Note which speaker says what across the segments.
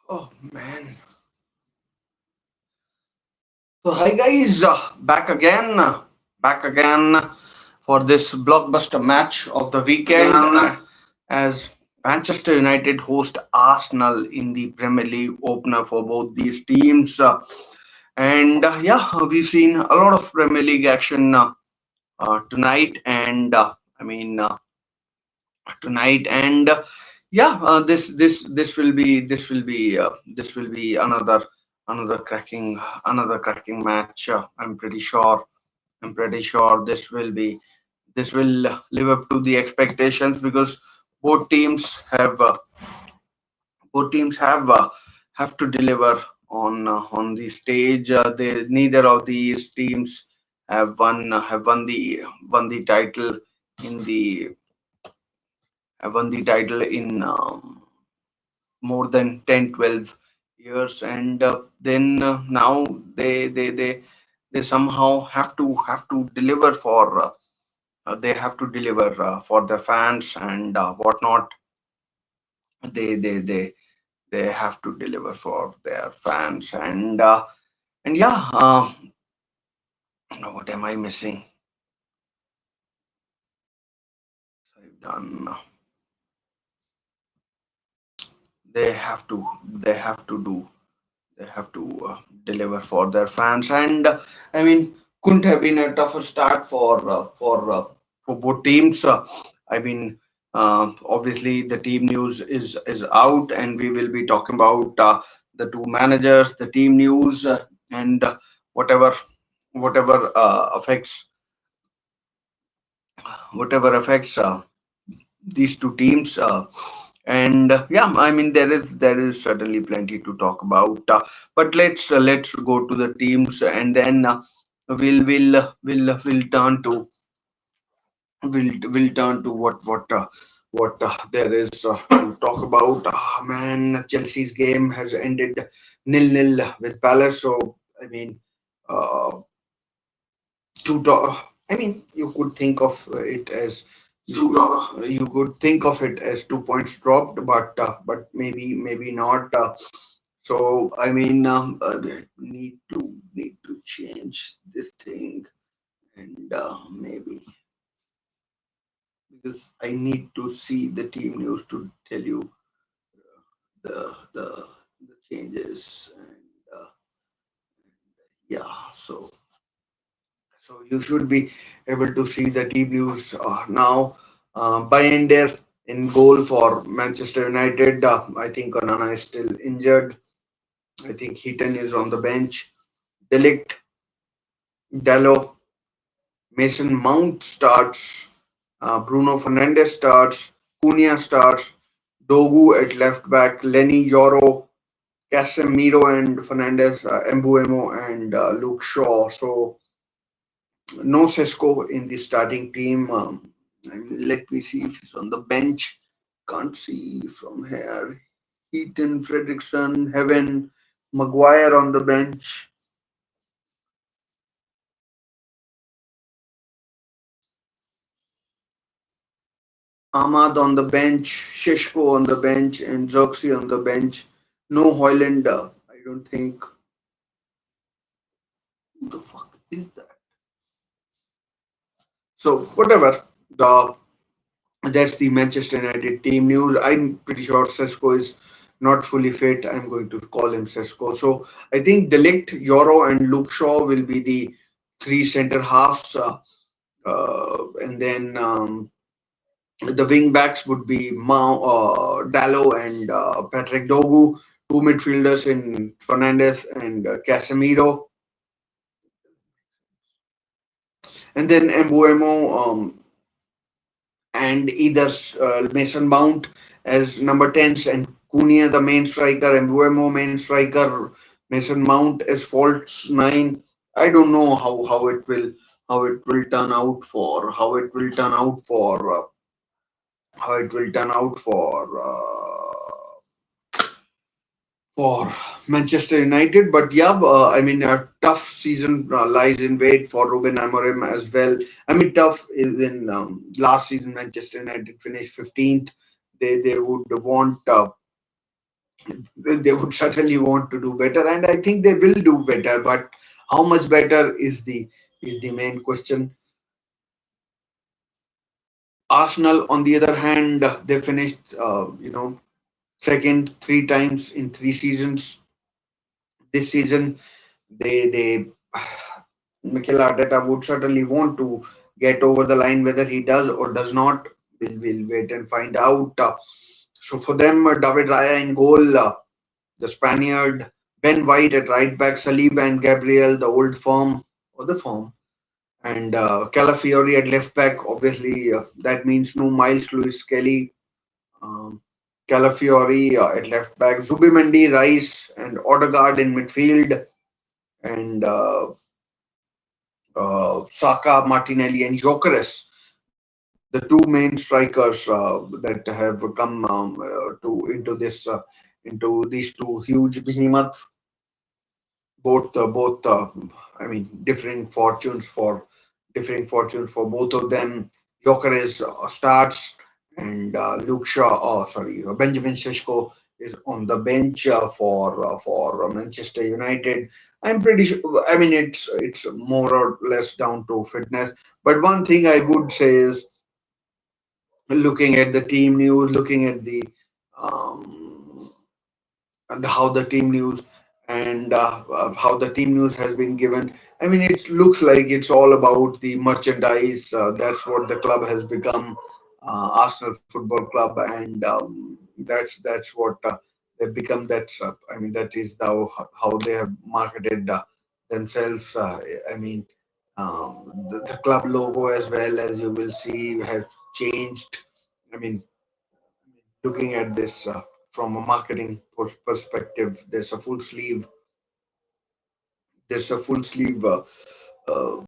Speaker 1: Oh man. So hi guys, back again for this blockbuster match of the weekend as Manchester United host Arsenal in the Premier League opener for both these teams. And yeah, we've seen a lot of Premier League action tonight, and tonight and yeah this will be another cracking match. I'm pretty sure this will live up to the expectations because both teams have uh, both teams have to deliver on the stage. They Neither of these teams have won the title in the have won the title in more than 10-12 years, and then now they somehow have to deliver for their fans and whatnot. They they they they have to deliver for their fans, and yeah, what am I missing? I've done they have to they have to do they have to deliver for their fans, and I mean, couldn't have been a tougher start for both teams. I mean, obviously the team news is out, and we will be talking about the two managers, the team news, and whatever whatever affects these two teams. And yeah, I mean, there is certainly plenty to talk about, let's go to the teams, and then we'll turn to we'll turn to what there is to talk about. Ah man, Chelsea's game has ended 0-0 with Palace. So I mean, uh I mean, you could think of it as you could think of it as 2 points dropped, but maybe not. So I mean, need to change this thing, and maybe because I need to see the team news to tell you the the, the changes, and yeah. So you should be able to see the team news now. Bayender in goal for Manchester United. I think Onana is still injured. I think Heaton is on the bench. Delict, Dallo, Mason Mount starts. Bruno Fernandes starts. Cunha starts. Dogu at left back. Lenny Yoro, Casemiro and Fernandes, Embuemo and Luke Shaw. So no Sesko in the starting team. I mean, let me see if he's on the bench. Can't see from here. Heaton, Fredrickson, Heaven, Maguire on the bench. Ahmad on the bench. Sheshko on the bench. And Zoxy on the bench. No Hoyland. I don't think. Who the fuck is that? So, whatever. That's the Manchester United team news. I'm pretty sure Sesko is not fully fit. I'm going to call him Sesko. So I think Delict, Euro, and Luke Shaw will be the three center halves, and then the wing backs would be Dallo and Patrick Dogu. Two midfielders in Fernandez and Casemiro, and then Mbuemo and either Mason Mount as number 10s and Cunha the main striker, and Mbuemo main striker, Mason Mount as false nine. I don't know how it will turn out for how it will turn out for Manchester United. But yeah, I mean, a tough season lies in wait for Ruben Amorim as well. I mean, tough is in last season Manchester United finished 15th. They would want they would certainly want to do better, and I think they will do better. But how much better is the main question. Arsenal, on the other hand, they finished, second three times in 3 seasons. This season, they Mikel Arteta would certainly want to get over the line. Whether he does or does not, we'll wait and find out. So for them, David Raya in goal, the Spaniard, Ben White at right back, Saliba and Gabriel, the old firm or the form, and Calafiori at left back. Obviously, that means no Miles Lewis Kelly. Um, Calafiori at left back, Zubimendi, Rice, and Odegaard in midfield, and Saka, Martinelli, and Jokeres, the two main strikers that have come into these two huge behemoths. Both I mean differing fortunes for both of them. Jokeres starts, and Luke Shaw, oh sorry, Benjamin Sesko is on the bench for Manchester United. I'm pretty sure. I mean, it's more or less down to fitness. But one thing I would say is, looking at the team news, looking at the um, and how the team news and how the team news has been given. I mean, it looks like it's all about the merchandise. That's what the club has become, Arsenal Football Club, and that's what they've become. That's I mean, that is how they have marketed themselves. I mean, the club logo as well, as you will see, has changed. I mean, looking at this from a marketing perspective, there's a full sleeve uh,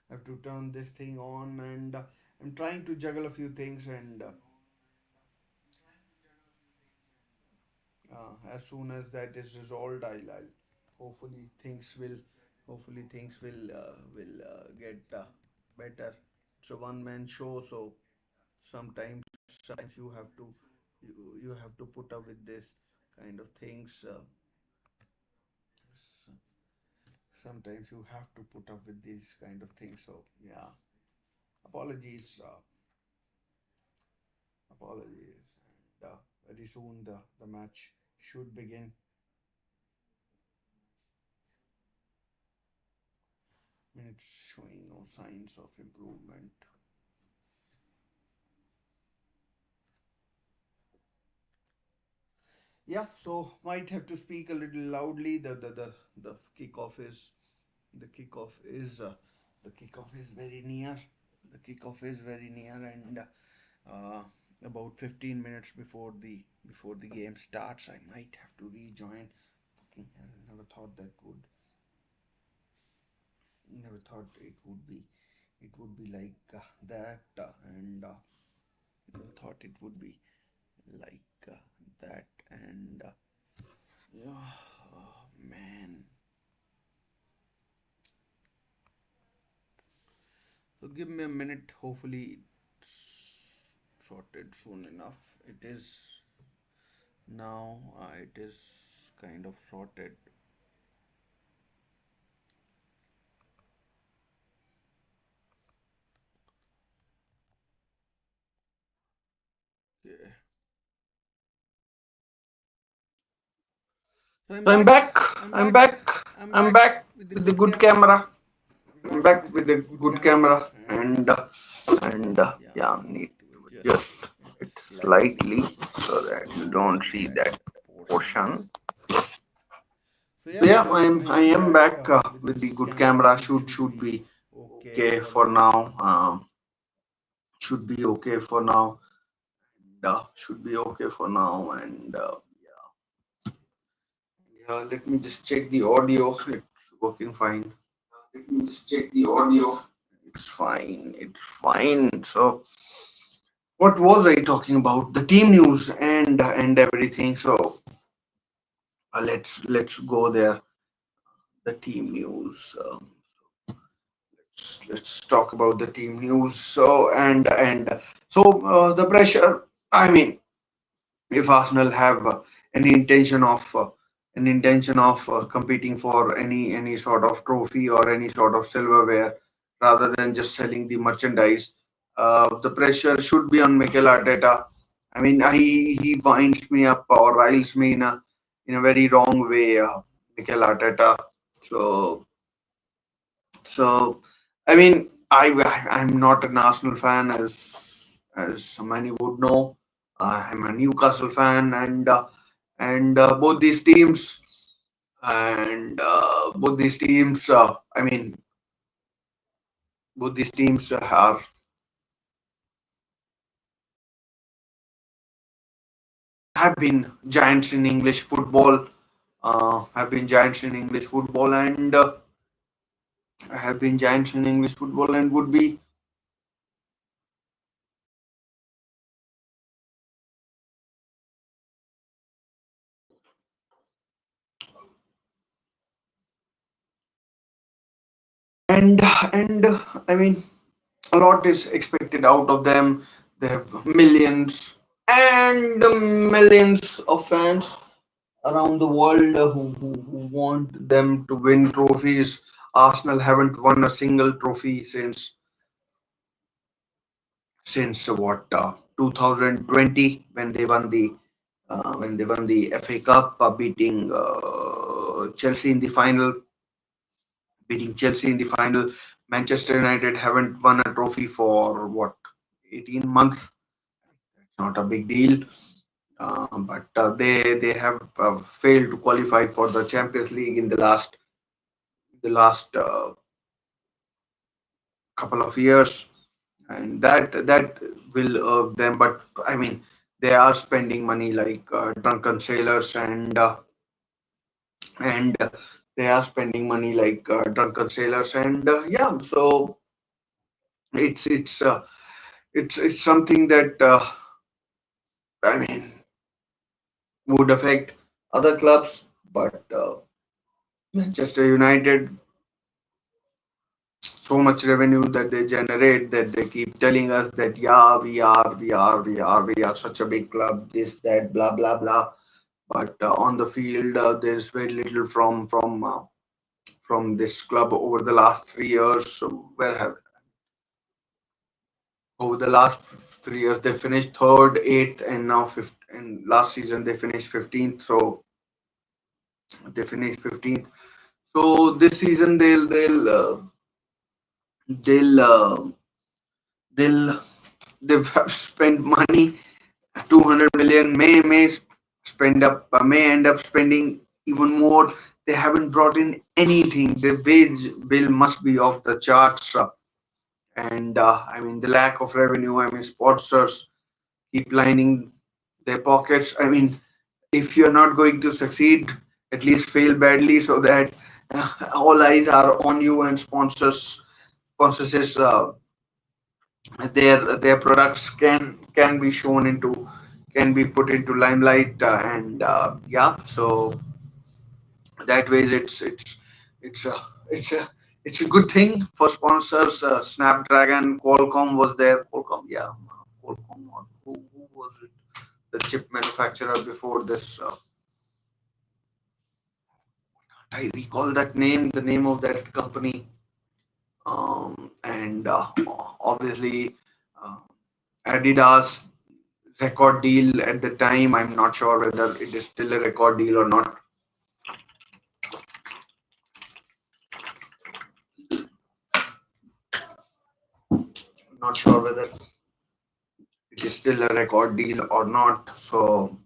Speaker 1: have to turn this thing on, and I'm trying to juggle a few things, and as soon as that is resolved, I'll hopefully things will hopefully things will get better. It's a one man show, so sometimes you have to put up with this kind of things. Sometimes you have to put up with these kind of things. So yeah, apologies, apologies, and very soon the match should begin. I mean, it's showing no signs of improvement. Yeah, so might have to speak a little loudly. The kickoff is the kickoff is the kickoff is very near. The kickoff is very near, and uh, about 15 minutes before the game starts, I might have to rejoin. Fucking hell! Never thought it would be like that, and never thought it would be like that, and yeah, oh, man. So give me a minute. Hopefully, it's sorted soon enough. It is now. It is kind of sorted. Yeah. So I'm
Speaker 2: So I'm
Speaker 1: back.
Speaker 2: back.
Speaker 1: I'm
Speaker 2: I'm
Speaker 1: back.
Speaker 2: back.
Speaker 1: I'm
Speaker 2: I'm
Speaker 1: back
Speaker 2: back
Speaker 1: with the
Speaker 2: with the
Speaker 1: good
Speaker 2: good
Speaker 1: camera.
Speaker 2: camera.
Speaker 1: I'm
Speaker 2: I'm
Speaker 1: back
Speaker 2: back
Speaker 1: with
Speaker 2: with
Speaker 1: the
Speaker 2: the
Speaker 1: good
Speaker 2: good
Speaker 1: camera,
Speaker 2: camera,
Speaker 1: and
Speaker 2: and
Speaker 1: yeah,
Speaker 2: yeah,
Speaker 1: need
Speaker 2: need
Speaker 1: to
Speaker 2: to
Speaker 1: adjust
Speaker 2: adjust
Speaker 1: it
Speaker 2: it
Speaker 1: slightly
Speaker 2: slightly
Speaker 1: so
Speaker 2: so
Speaker 1: that
Speaker 2: that
Speaker 1: you
Speaker 2: you
Speaker 1: don't
Speaker 2: don't
Speaker 1: see
Speaker 2: see
Speaker 1: that
Speaker 2: that
Speaker 1: portion.
Speaker 2: portion.
Speaker 1: So yeah, I am back with the good camera. Should be okay for now. Should be okay for now. Should be okay for now. And yeah, let me just check the audio. It's working fine. Let me just check the audio. It's fine. It's fine. So what was I talking about? The team news and everything. So let's go there. The team news. Let's talk about the team news. So the pressure. I mean, if Arsenal have any intention of competing for any sort of trophy or any sort of silverware, rather than just selling the merchandise, the pressure should be on Mikel Arteta. I mean, he winds me up or riles me in a very wrong way, Mikel Arteta. So so, I mean, I'm not an Arsenal fan, as many would know. I'm a Newcastle fan, and both these teams. I mean, both these teams are have been giants in English football. Have been giants in English football, and have been giants in English football, and would be. And I mean, a lot is expected out of them. They have millions and millions of fans around the world who want them to win trophies. Arsenal haven't won a single trophy since what 2020, when they won the FA Cup, beating Chelsea in the final. Manchester United haven't won a trophy for what 18 months. Not a big deal. But they have failed to qualify for the Champions League in the last couple of years, and that will irk them. But I mean, they are spending money like drunken sailors, and they are spending money like drunken sailors, and yeah. So it's it's uh, it's something that I mean would affect other clubs, but Manchester United, so much revenue that they generate, that they keep telling us that yeah, we are such a big club, this that blah blah blah. But on the field, there's very little from this club over the last 3 years. So where have over the last 3 years they finished third, eighth, and now fifth. And last season they finished 15th. So they finished 15th. So this season they'll they'll they've spent money. 200 million may end up spending even more. They haven't brought in anything. The wage bill must be off the charts, and I mean the lack of revenue. I mean, sponsors keep lining their pockets. I mean, if you're not going to succeed, at least fail badly, so that all eyes are on you, and sponsors their products can be put into limelight, and yeah. So that way it's a it's a it's a good thing for sponsors. Snapdragon, Qualcomm was there. Qualcomm, yeah, Qualcomm. Or who was it? The chip manufacturer before this. I recall that name. The name of that company. And obviously, uh, Adidas record deal at the time. I'm not sure whether it is still a record deal or not. Not sure whether it is still a record deal or not. So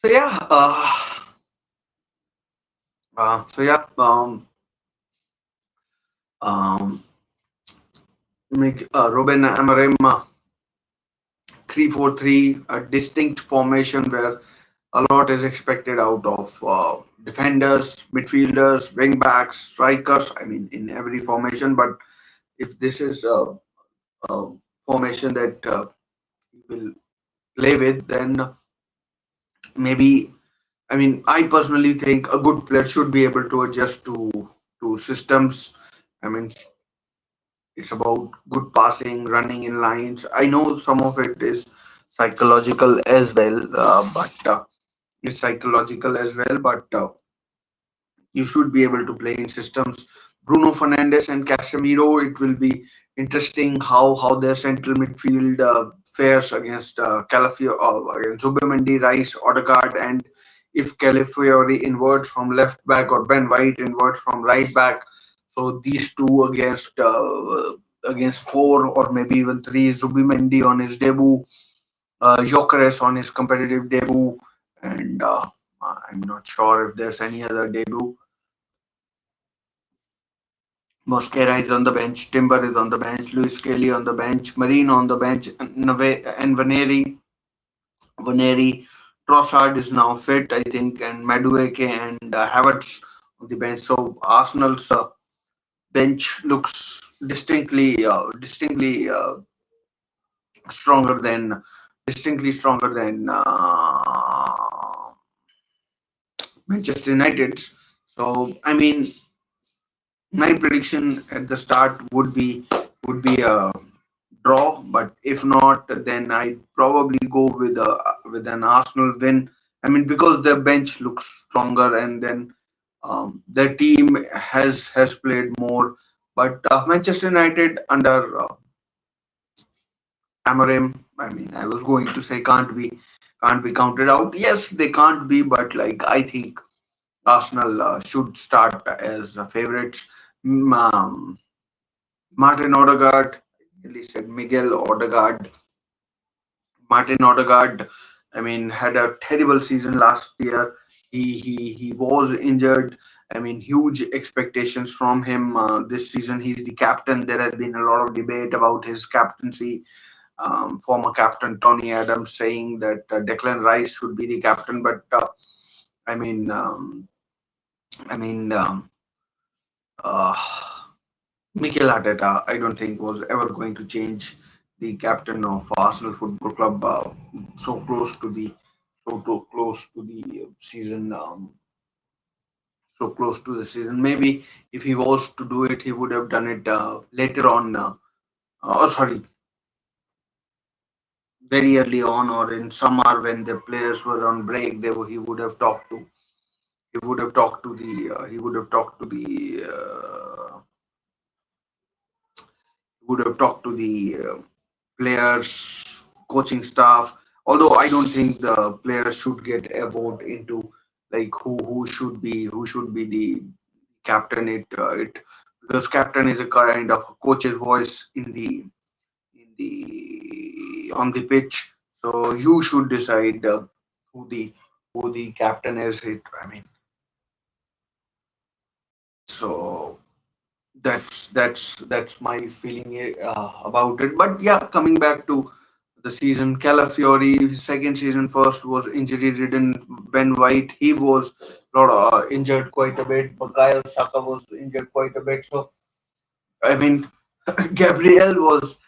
Speaker 1: yeah. So yeah, um, Ruben Amorim 3-4-3, a distinct formation where a lot is expected out of defenders, midfielders, wing backs, strikers. I mean, in every formation. But if this is a formation that you will play with, then maybe. I mean, I personally think a good player should be able to adjust to systems. I mean, it's about good passing, running in lines. I know some of it is psychological as well, but it's psychological as well. But you should be able to play in systems. Bruno Fernandes and Casemiro. It will be interesting how their central midfield fares against against Zubimendi, Rice, Odegaard, and if Calafiori inverts from left back or Ben White inverts from right back. So these two against four or maybe even three. Zubimendi on his debut, Gyökeres on his competitive debut, and I'm not sure if there's any other debut. Mosquera is on the bench, Timber is on the bench, Luis Kelly on the bench, Marino on the bench, and Vaneri. Trossard is now fit, I think, and Madueke and Havertz on the bench. So Arsenal's bench looks stronger than distinctly stronger than Manchester United's. So I mean, my prediction at the start would be a draw, but if not, then I probably go with an Arsenal win. I mean, because their bench looks stronger, and then their team has played more. But Manchester United under Amorim, I mean, I was going to say can't be counted out. Yes, they can't be, but like I think Arsenal should start as the favorites. Martin Odegaard, at least said Miguel Odegaard. Martin Odegaard, I mean, had a terrible season last year. He was injured. I mean, huge expectations from him this season. He's the captain. There has been a lot of debate about his captaincy. Former captain Tony Adams saying that Declan Rice should be the captain, but I mean, I mean, uh, Mikel Arteta, I don't think was ever going to change the captain of Arsenal Football Club so close to the close to the season. So close to the season. Maybe if he was to do it, he would have done it later on. Oh, sorry, very early on, or in summer when the players were on break. He would have talked to. He would have talked to the. He would have talked to the. Would have talked to the players, coaching staff. Although I don't think the players should get a vote into like who should be the captain. It because captain is a kind of a coach's voice in the on the pitch. So you should decide who the who the captain is. I mean, so that's my feeling about it. But yeah, coming back to the season, Calafiori second season first was injury ridden. Ben White he was injured quite a bit. Bukayo Saka was injured quite a bit. So I mean, Gabriel was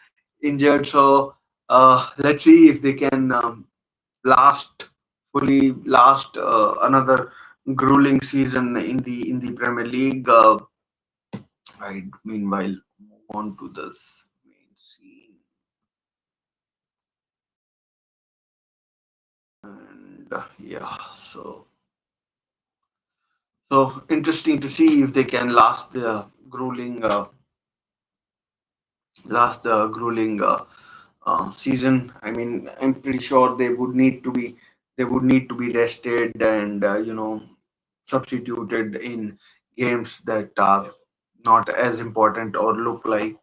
Speaker 1: injured. So let's see if they can last last another grueling season in the Premier League. I meanwhile move on to this main scene, and yeah, so interesting to see if they can last the grueling season. I mean, I'm pretty sure they would need to be rested and substituted in games that are not as important or look like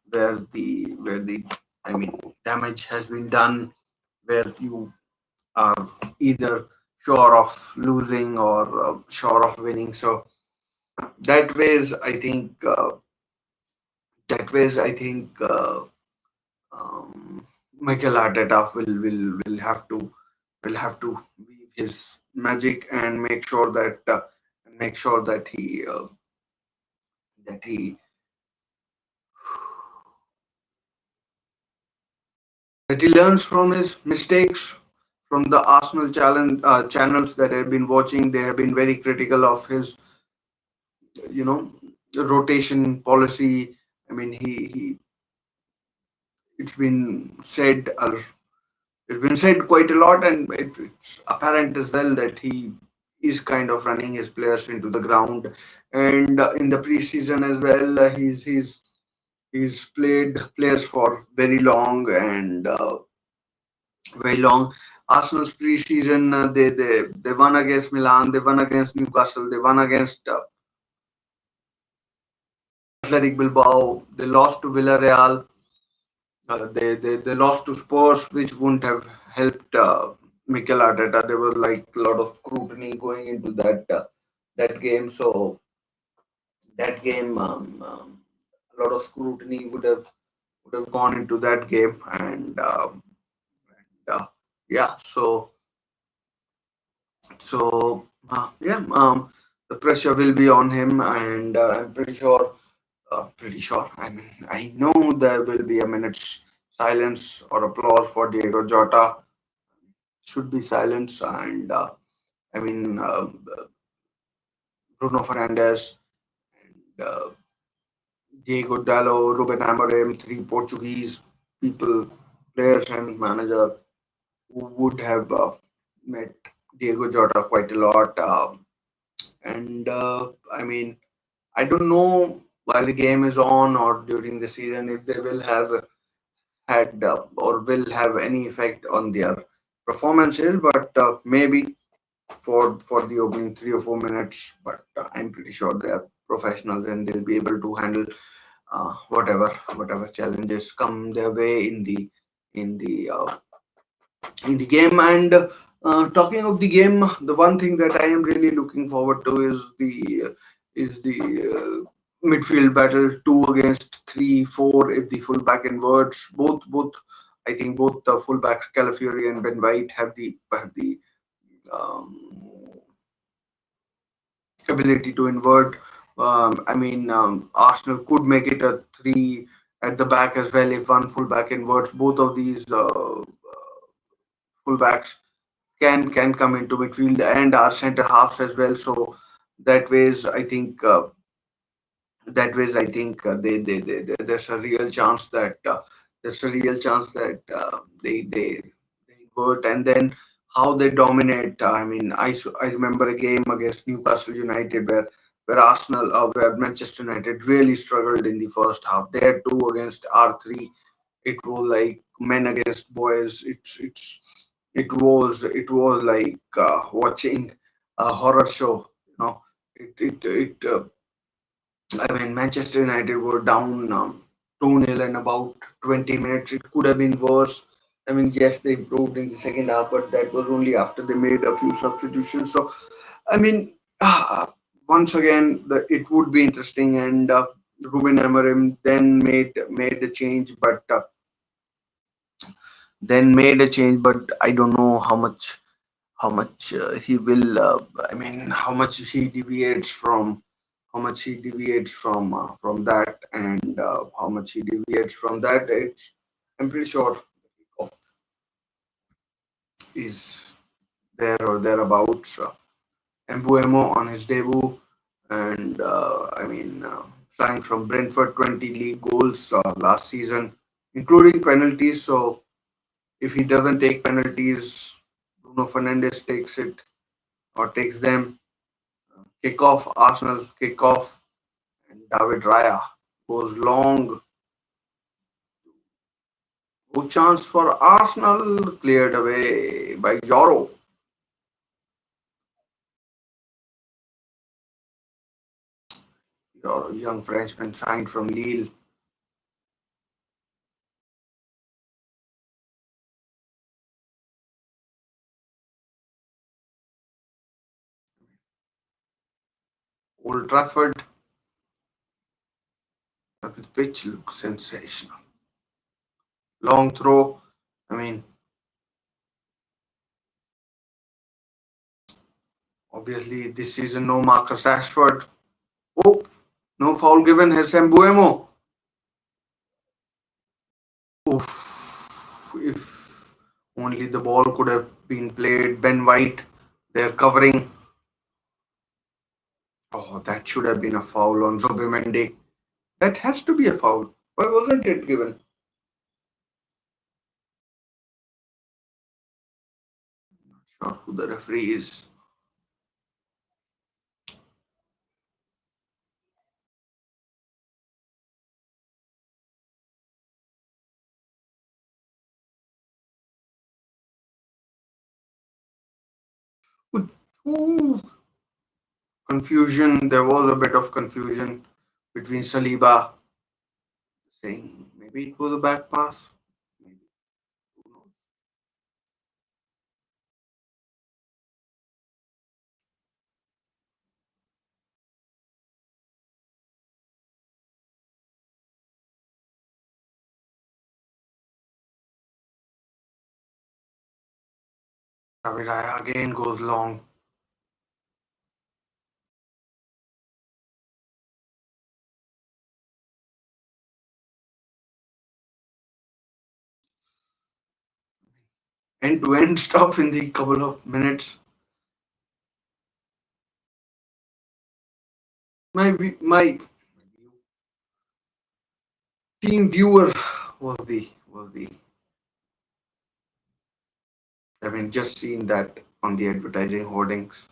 Speaker 1: where the I mean damage has been done, where you are either sure of losing or sure of winning. So that ways, I think that ways I think Mikel Arteta will have to weave his magic and make sure that he learns from his mistakes. From the Arsenal channels that I've been watching, they have been very critical of his, you know, rotation policy. I mean, he it's been said it's been said quite a lot, and it's apparent as well that he is kind of running his players into the ground. And in the preseason as well, he's played players for very long and very long. Arsenal's preseason, they won against Milan, they won against Newcastle, they won against Athletic Bilbao, they lost to Villarreal, they lost to Spurs, which wouldn't have helped Mikel Arteta. There was like a lot of scrutiny going into that game. So that game, a lot of scrutiny would have gone into that game, and yeah. Yeah, the pressure will be on him, and I'm pretty sure. Pretty sure. I mean, I know there will be a minute's silence or applause for Diego Jota. Should be silence, and I mean Bruno Fernandes and Diego Dallo, Ruben Amorim, three Portuguese people, players and manager who would have met Diego Jota quite a lot. And I mean, I don't know while the game is on or during the season if they will have had or will have any effect on their performances, but maybe for the opening 3 or 4 minutes. But I'm pretty sure they are professionals and they'll be able to handle whatever challenges come their way in the in the game. And talking of the game, the one thing that I am really looking forward to is the midfield battle, two against three, four if the fullback inverts. Both I think both the fullbacks Calafiori and Ben White have the um, ability to invert. I mean, Arsenal could make it a three at the back as well if one fullback inverts. Both of these fullbacks can come into midfield and our centre halves as well. So that ways, I think there's a real chance that they invert, and then how they dominate. I mean, I remember a game against Newcastle United where Manchester United really struggled in the first half. There too against R3, it was like men against boys. It was like watching a horror show. You know, it I mean, Manchester United were down 2-0 in about 20 minutes. It could have been worse. I mean, yes, they improved in the second half, but that was only after they made a few substitutions. So, I mean, once again, it would be interesting. And Ruben Amorim then made a change, but I don't know how much he will. I mean, how much he deviates from that, and how much he deviates from that. I'm pretty sure is there or thereabouts. Mbuemo on his debut, and signed from Brentford, 20 league goals last season, including penalties. So if he doesn't take penalties, Bruno Fernandes takes it or takes them. Kickoff, Arsenal kickoff, and David Raya goes long. No chance for Arsenal, cleared away by Yoro. Yoro, young Frenchman signed from Lille. Old Trafford, the pitch looks sensational. Long throw. I mean, obviously this season no Marcus Rashford. Oh, no foul given. Here's Mbuemo. Oof. If only the ball could have been played. Ben White, they're covering. Oh, that should have been a foul on Zubimendi. That has to be a foul. Why wasn't it given? Sure who the referee is. Ooh. Confusion. There was a bit of confusion between Saliba saying maybe it was a back pass. Maybe who knows? David Raya again goes long. End to end stuff in the couple of minutes. My team viewer was the I mean just seen that on the advertising hoardings.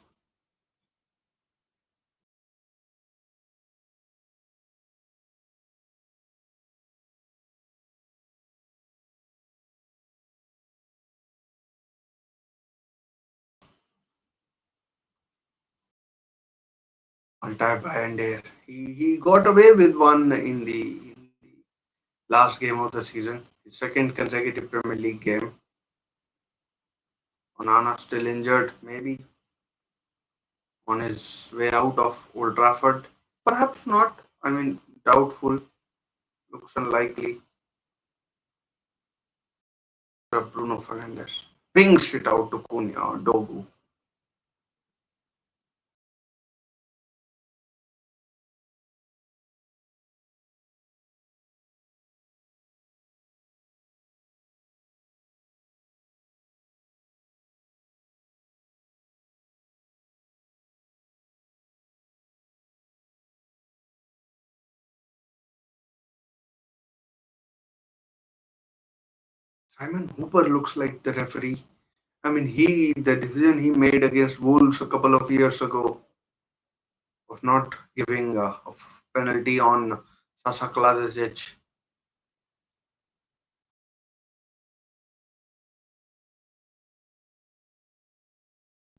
Speaker 1: Entire Bayern. He got away with one in the last game of the season, his second consecutive Premier League game. Onana still injured, maybe on his way out of Old Trafford. Perhaps not. I mean, doubtful. Looks unlikely. Bruno Fernandes pings it out to Cunha or Dogu. Simon Hooper looks like the referee. I mean, the decision he made against Wolves a couple of years ago of not giving a penalty on Sasa Kalajdzic.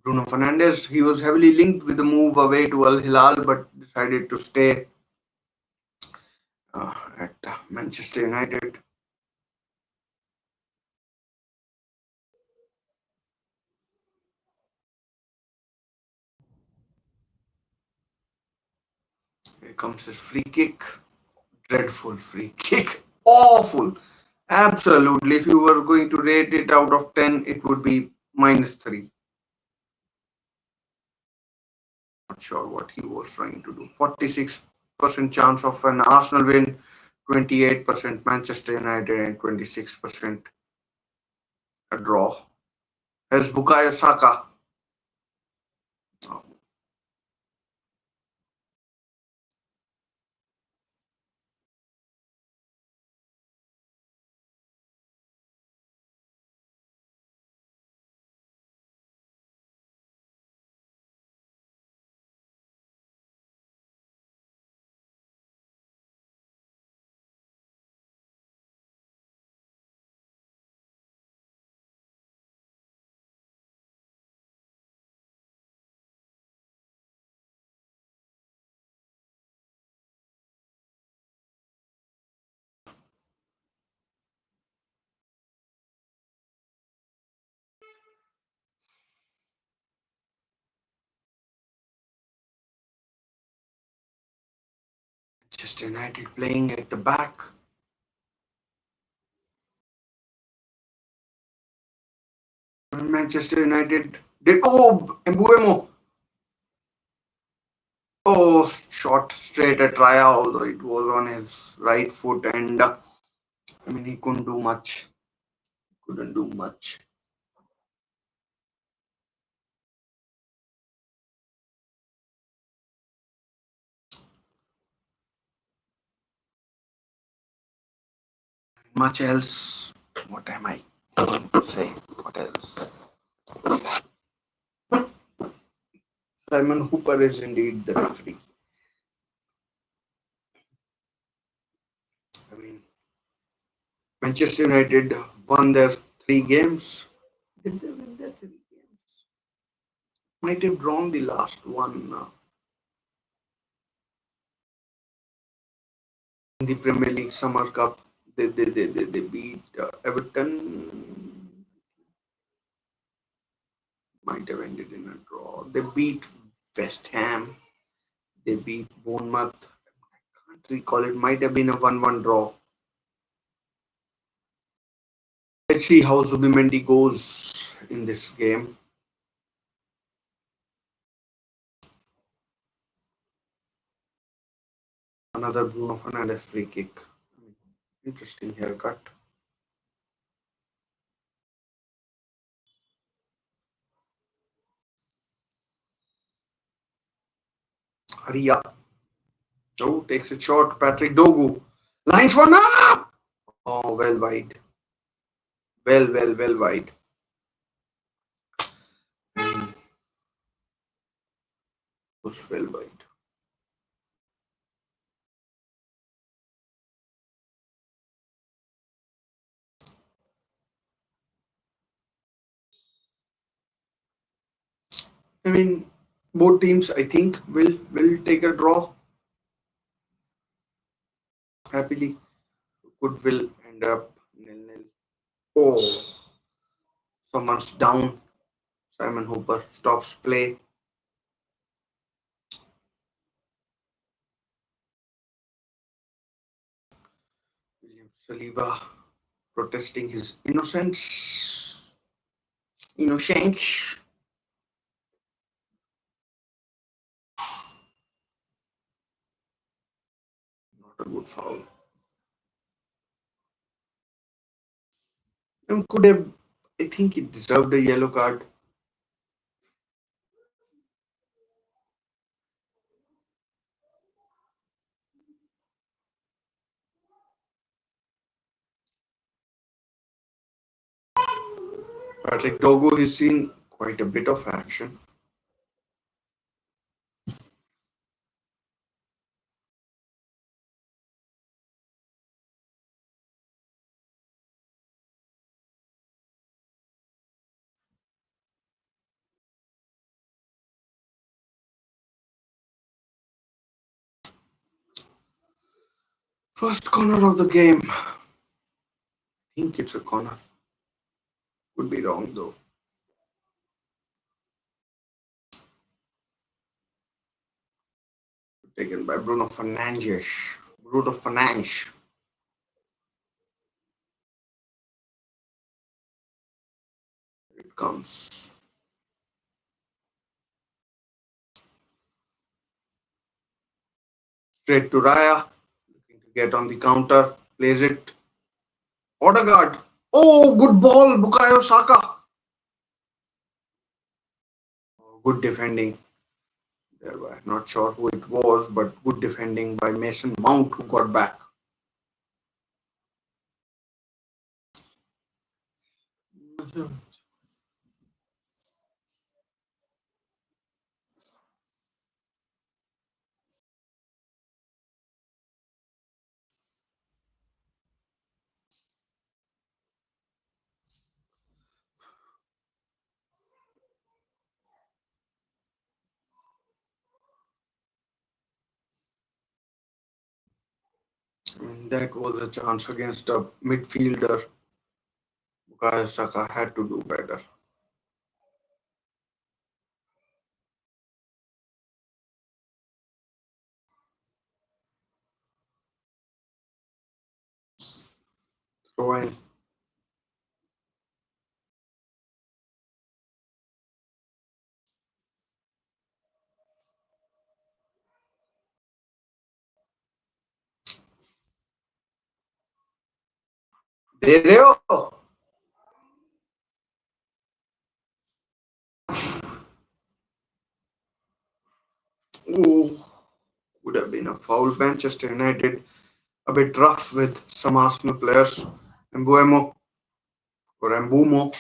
Speaker 1: Bruno Fernandes, he was heavily linked with the move away to Al Hilal but decided to stay at Manchester United. Here comes his free kick. Dreadful free kick. Awful. Absolutely. If you were going to rate it out of 10, it would be -3. Not sure what he was trying to do. 46% chance of an Arsenal win, 28% Manchester United, and 26% a draw. Here's Bukayo Saka. Manchester United playing at the back. Manchester United did. Oh, Mbuemo. Oh, shot straight at Raya, although it was on his right foot, and I mean, he couldn't do much. Couldn't do much. Much else. What am I going to say? What else? Simon Hooper is indeed the referee. I mean, Manchester United won their 3 games. Did they win their 3 games? Might have drawn the last one in the Premier League Summer Cup. They beat Everton. Might have ended in a draw. They beat West Ham. They beat Bournemouth. Can't recall. It might have been a 1-1 draw. Let's see how Zubimendi goes in this game. Another Bruno Fernandes free kick. Interesting haircut. Hurry up. Joe takes a shot. Patrick Dogu. Lines one up. Oh, well wide. Well wide. Mm, was well wide. I mean, both teams, I think, will take a draw happily. Could will end up 0-0. Oh, someone's down. Simon Hooper stops play. William Saliba protesting his innocence. Innocence. Not a good foul. And could have, I think he deserved a yellow card. Patrick Dogo has seen quite a bit of action. First corner of the game. I think it's a corner. Could be wrong though. Taken by Bruno Fernandes. Bruno Fernandes. It comes straight to Raya. Looking to get on the counter. Plays it. Odegaard. Oh, good ball. Bukayo Saka. Oh, good defending. Thereby, not sure who it was, but good defending by Mason Mount, who got back. I mean, that was a chance against a midfielder. Bukayo Saka had to do better. throw in. दे रहे हो? Ooh, would have been a foul. Manchester United a bit rough with some Arsenal players. Mbuemo or Mbumo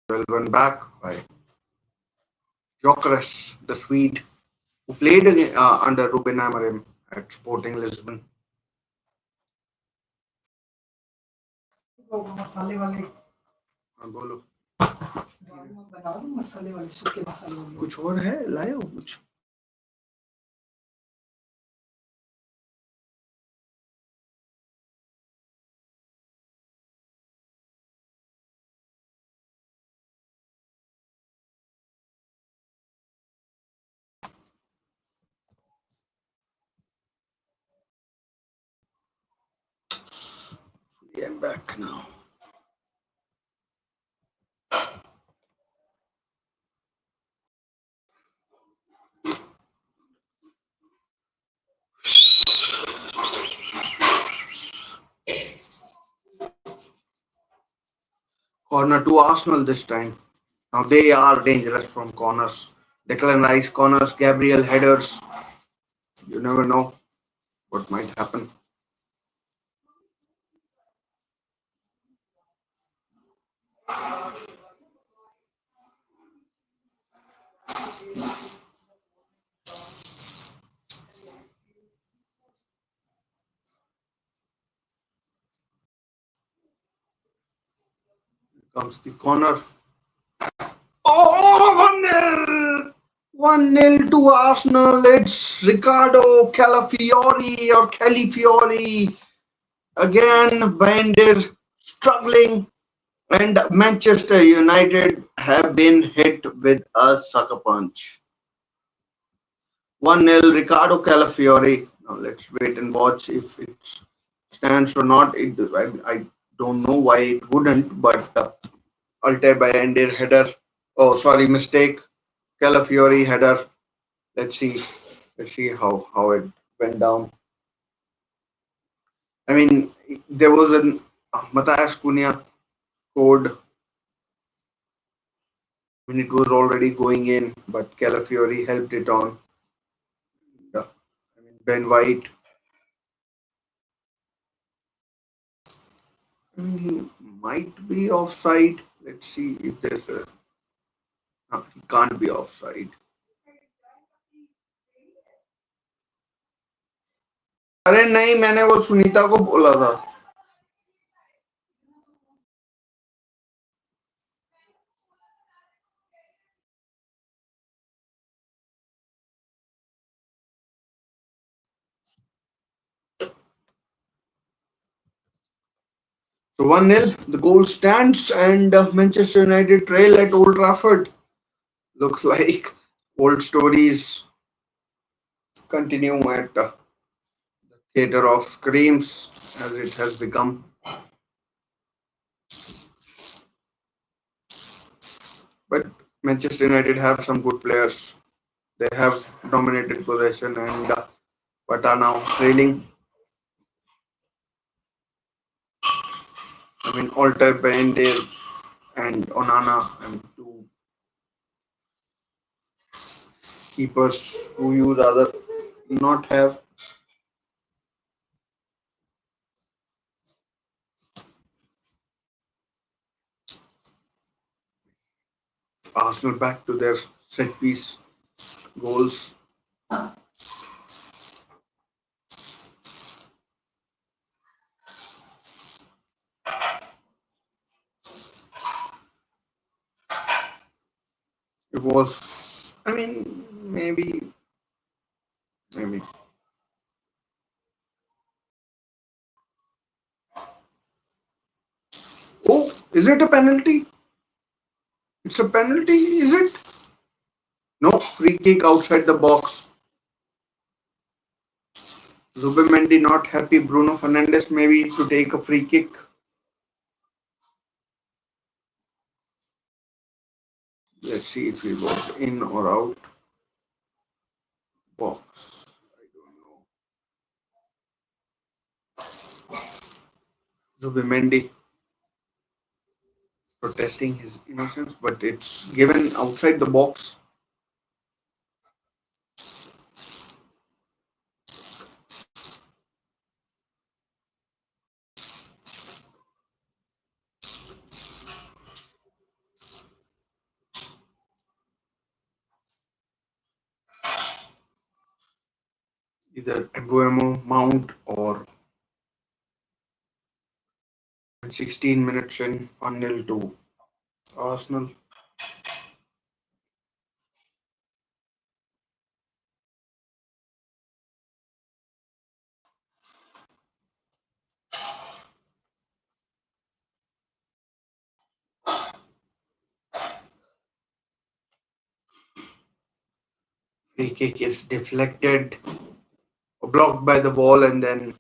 Speaker 1: well run back by Jokeres, the Swede, who played under Ruben Amorim at Sporting Lisbon.
Speaker 2: वो मसाले वाले
Speaker 1: बोलो
Speaker 2: बना दो मसाले वाले सूखे मसाले वाले
Speaker 1: कुछ और है लाए हो कुछ Yeah, I'm back now. Corner to Arsenal this time. Now they are dangerous from corners. Declan Rice corners, Gabriel headers. You never know what might happen. Comes the corner. Oh, 1-0! 1-0 to Arsenal. It's Riccardo Calafiori or Califiori. Again, Binder struggling. And Manchester United have been hit with a sucker punch. 1-0 Riccardo Calafiori. Now let's wait and watch if it stands or not. I don't know why it wouldn't, but Altay by Ender header. Oh, sorry, mistake. Calafiori header. Let's see. Let's see how it went down. I mean, there was an Matthias Cunha scored when it was already going in, but Calafiori helped it on. I mean, Ben White. I mean, he might be offside. Let's see if there's a. No, he can't be offside. अरे नहीं मैंने वो सुनीता को बोला था So 1-0, the goal stands, and Manchester United trail at Old Trafford. Looks like old stories continue at the Theatre of Screams as it has become. But Manchester United have some good players. They have dominated possession and but are now trailing. I mean, Alter, Bender, and Onana, and two keepers who you rather not have. Arsenal back to their set piece goals. It was, I mean, maybe. Oh, is it a penalty? It's a penalty, is it? No, free kick outside the box. Zubimendi not happy. Bruno Fernandes maybe to take a free kick. Let's see if he was in or out. Box. I don't know. Zubimendi protesting his innocence, but it's given outside the box. Either Embuemo, Mount, or 16 minutes in, 1-0 to Arsenal. Free kick is deflected, blocked by the ball, and then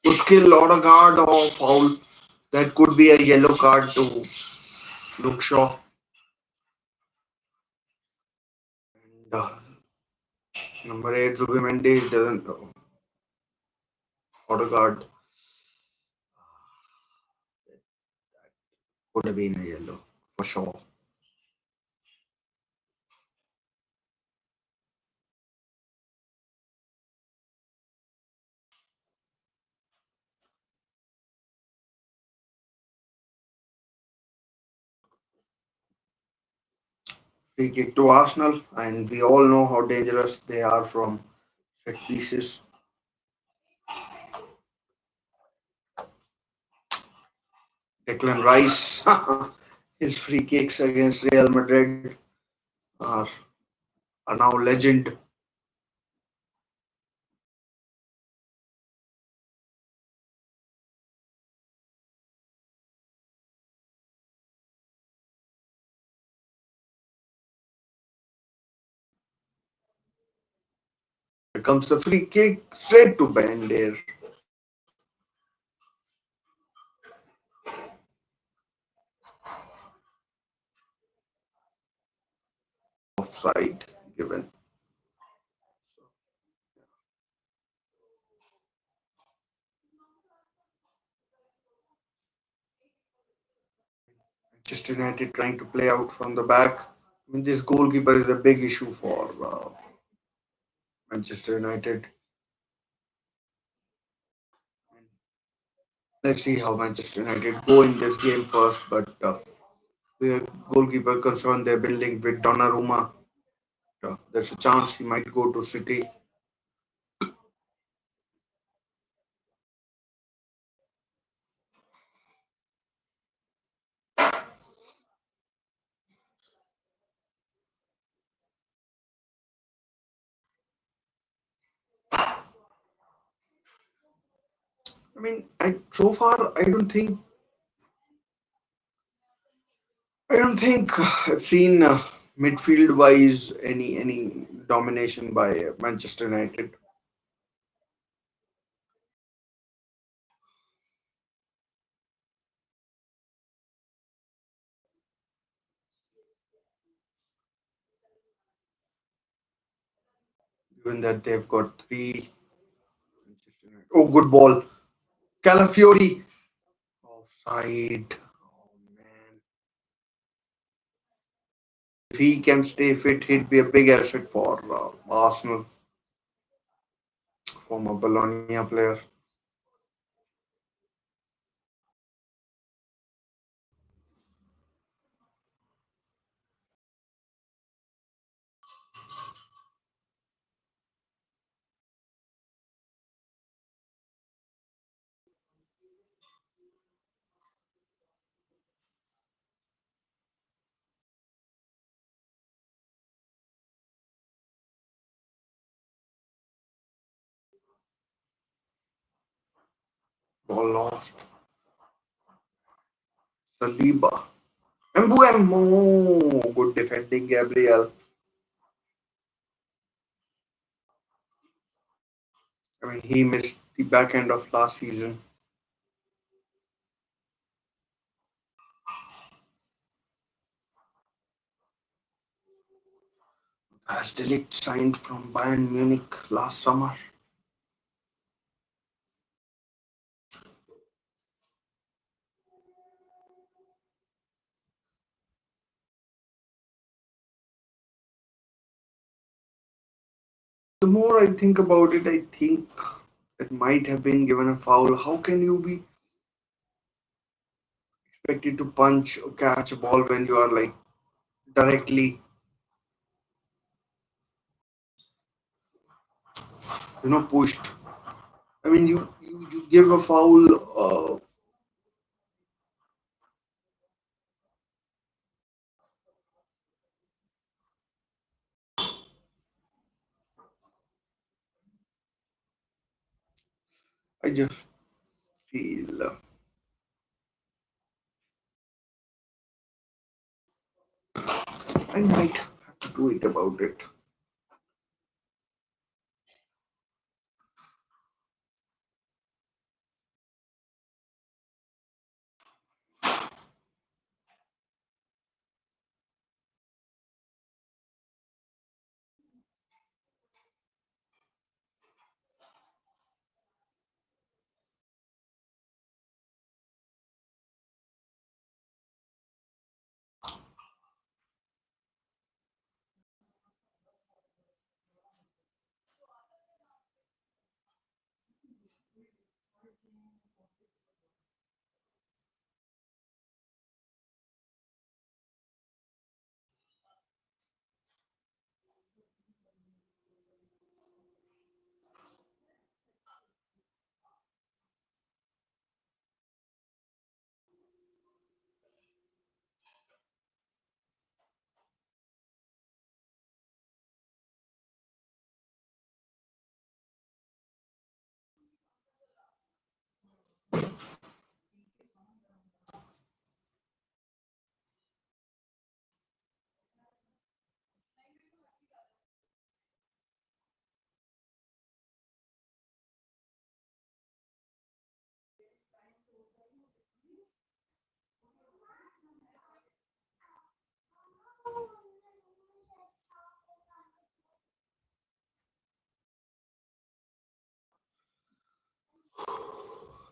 Speaker 1: Muskil or a guard or foul. That could be a yellow card to Luke Shaw. And, number 8, Zubimendi doesn't. Odegaard could have been a yellow for sure. Free kick to Arsenal, and we all know how dangerous they are from set pieces. Declan Rice, his free kicks against Real Madrid are, are now legend. Here comes the free kick straight to Bender. Offside given. Manchester United trying to play out from the back. I mean, this goalkeeper is a big issue for Manchester United. Let's see how Manchester United go in this game first, but the goalkeeper concerned they're building with Donnarumma. There's a chance he might go to City. I mean, so far I don't think I've seen midfield wise any domination by Manchester United. Given that they've got three. Manchester United. Oh, good ball, Calafiori offside. Oh man, if he can stay fit, he'd be a big asset for Arsenal, former Bologna player. Ball lost. Saliba. Mbuemo. Good defending, Gabriel. I mean, he missed the back end of last season. As Delict signed from Bayern Munich last summer. The more I think about it, I think it might have been given a foul. How can you be expected to punch or catch a ball when you are like directly, pushed? I mean, you give a foul. I just feel I might have to do it about it.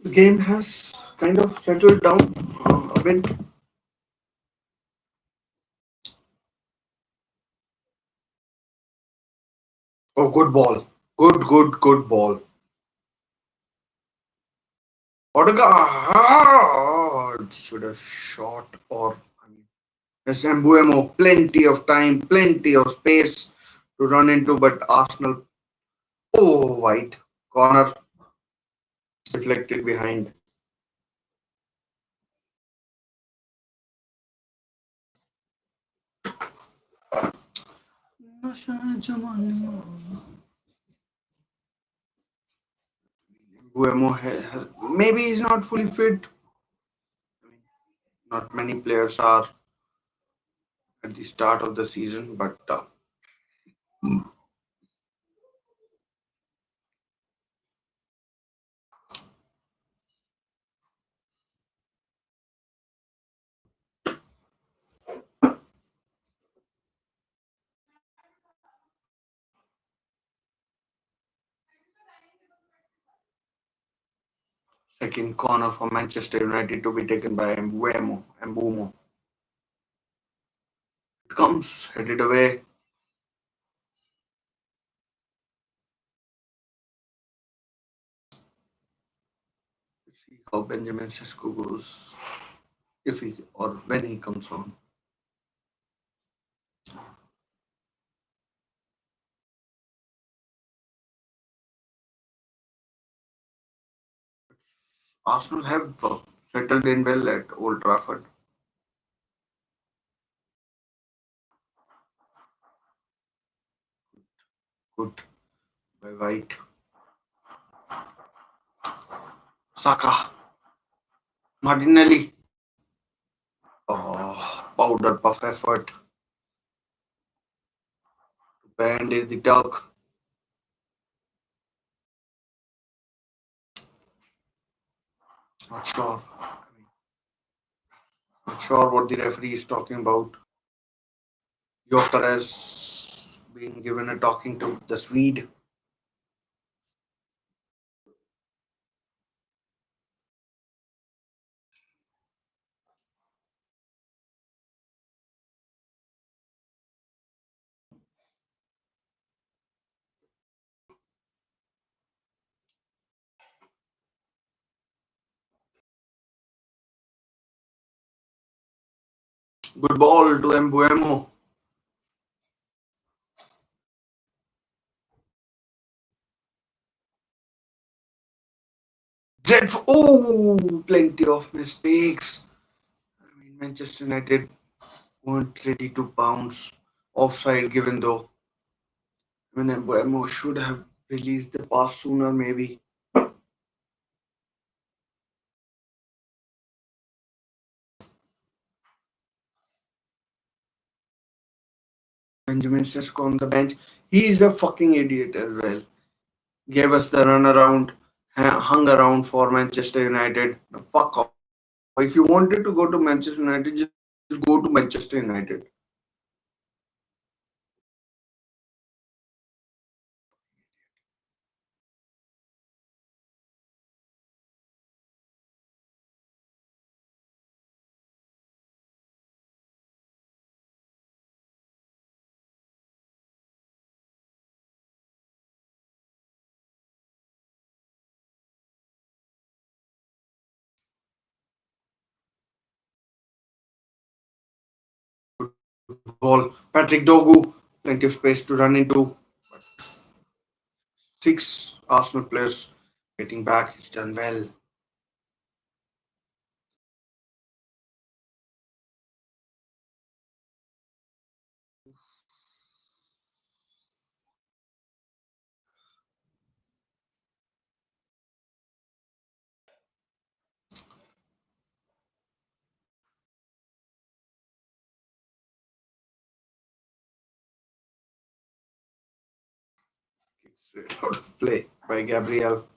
Speaker 1: The game has kind of settled down a bit. Oh, good ball. Good ball. Odegaard should have shot or I mean, yes, Mbuemo, plenty of time, plenty of space to run into, but Arsenal, oh, wide corner deflected behind. Mbuemo maybe he's not fully fit. Not many players are at the start of the season, but second corner for Manchester United to be taken by Mbumo. It comes headed away. Let's see how Benjamin Sesko goes if he or when he comes on. Arsenal have settled in well at Old Trafford. Good by White. Saka, Martinelli. Powder puff effort. Band is the duck. Not sure. Not sure what the referee is talking about. Jokeres being given a talking to the Swede. Good ball to Mbuemo. Dreadful. Oh, plenty of mistakes. I mean, Manchester United weren't ready to bounce offside, given though. I mean, Mbuemo should have released the pass sooner, maybe. Benjamin Sesko on the bench. He is a fucking idiot as well. Gave us the run around, hung around for Manchester United. Fuck off. If you wanted to go to Manchester United, just go to Manchester United. Good ball. Patrick Dogu, plenty of space to run into. Six Arsenal players getting back. He's done well. Straight out of play by Gabriel.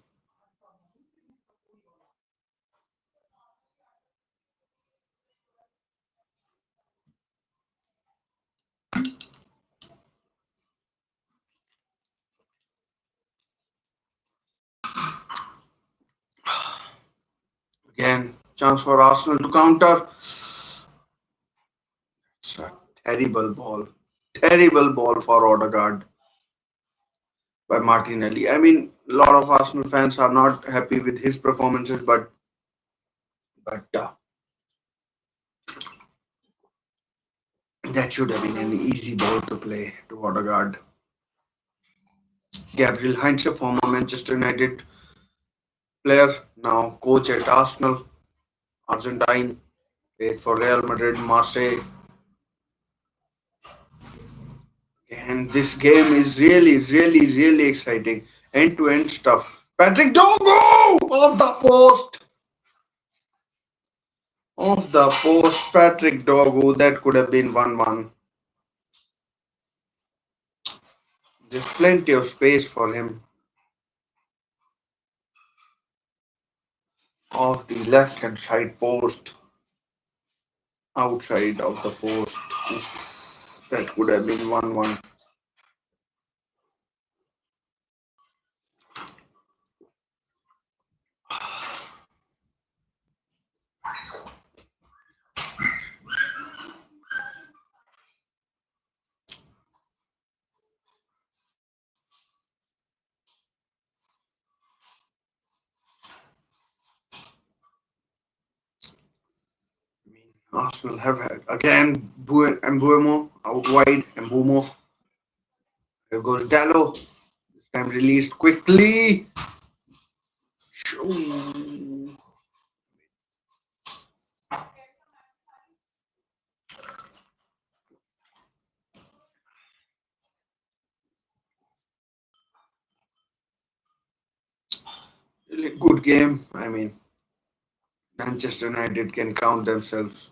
Speaker 1: Again, chance for Arsenal to counter. It's a terrible ball. Terrible ball for Odegaard by Martinelli. I mean, a lot of Arsenal fans are not happy with his performances, but that should have been an easy ball to play to Odegaard. Gabriel Heinze, former Manchester United player, now coach at Arsenal, Argentine, played for Real Madrid, Marseille. And this game is really, really, really exciting. End to end stuff. Patrick Dogo! Off the post! Off the post, Patrick Dogo. That could have been 1-1. There's plenty of space for him. Off the left hand side post. Outside of the post. That could have been 1-1. Arsenal have had again Mbuemo out wide. Mbumo. Here goes Dallo. This time released quickly. Really good good game. I mean, Manchester United can count themselves.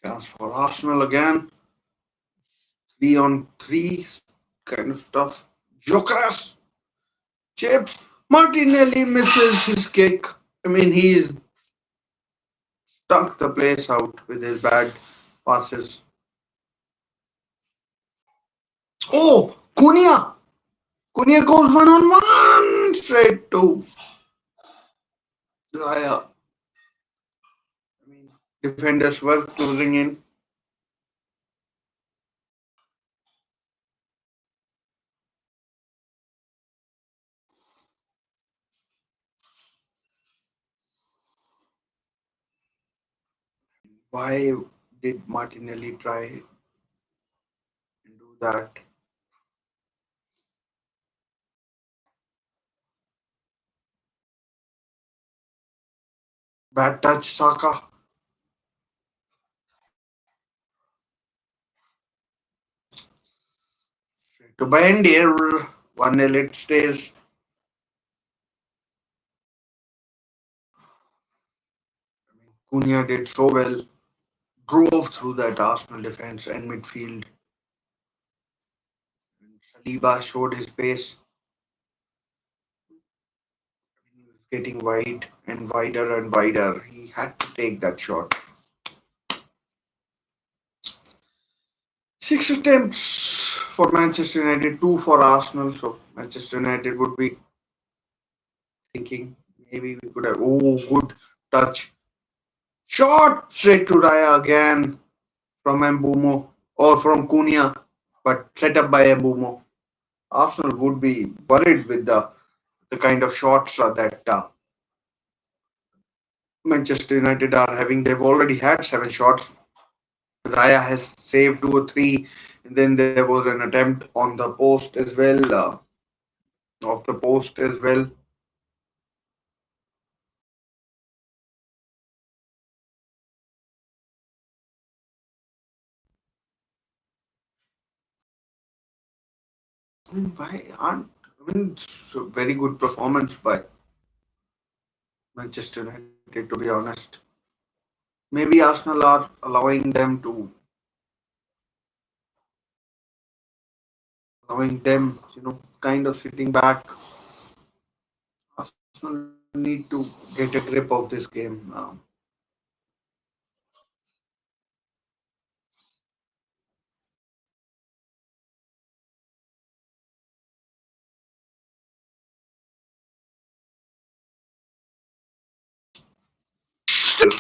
Speaker 1: Chance for Arsenal again. 3 on 3 kind of stuff. Jokeras. Chips. Martinelli misses his kick. I mean, he's stuck the place out with his bad passes. Oh, Cunha! Cunha goes 1 on 1 straight to Raya. I mean, defenders were closing in. Why did Martinelli try and do that? Bad touch, Saka. Straight to Bandier. 1-0 it stays. Cunha did so well. Drove through that Arsenal defense and midfield. Saliba showed his pace. He was getting wide and wider and wider. He had to take that shot. 6 attempts for Manchester United, 2 for Arsenal. So Manchester United would be thinking maybe we could have. Oh, good touch. Shot straight to Raya again from Mbumo or from Cunha, but set up by Mbumo. Arsenal would be worried with the kind of shots that Manchester United are having. They've already had 7 shots. Raya has saved 2 or 3, and then there was an attempt on the post as well. Off the post as well. I mean, why aren't? I mean, it's a very good performance by Manchester United, to be honest. Maybe Arsenal are allowing them, kind of sitting back. Arsenal need to get a grip of this game. Still,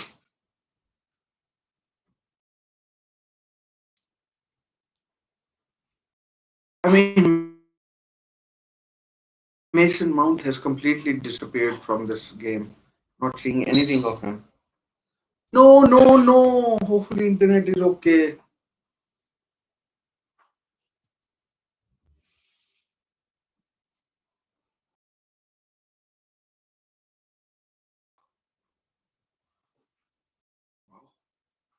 Speaker 1: I mean, Mason Mount has completely disappeared from this game. Not seeing anything of him. No, no, no. Hopefully, internet is okay.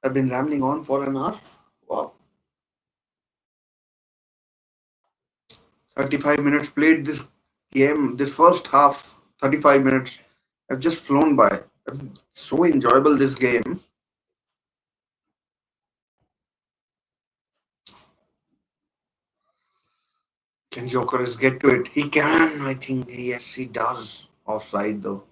Speaker 1: I've been rambling on for an hour. Wow. 35 minutes played this game. This first half, 35 minutes, have just flown by. So enjoyable this game. Can Jokeris get to it? He can, I think. Yes, he does. Offside though.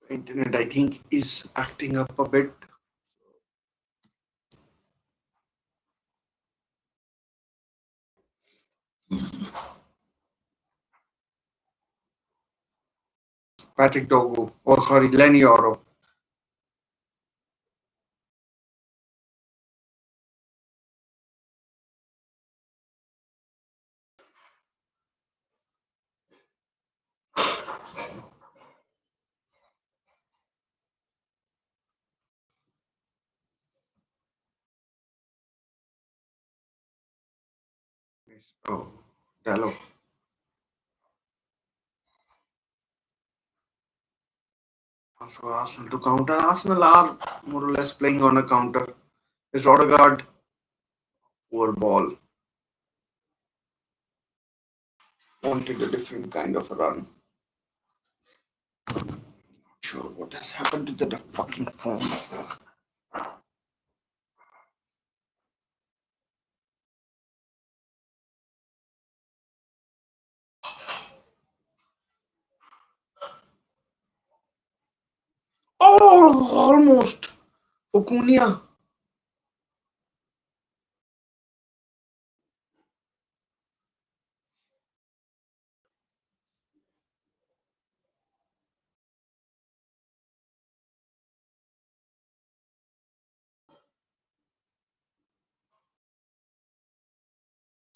Speaker 1: Internet, I think, is acting up a bit. Patrick Dogo. Oh, sorry, Lenny Oro. Oh, Dallo. For Arsenal to counter. Arsenal are more or less playing on a counter. This Odegaard, poor ball. Wanted a different kind of a run. Sure, what has happened to the fucking phone? Oh, almost. For Cunha.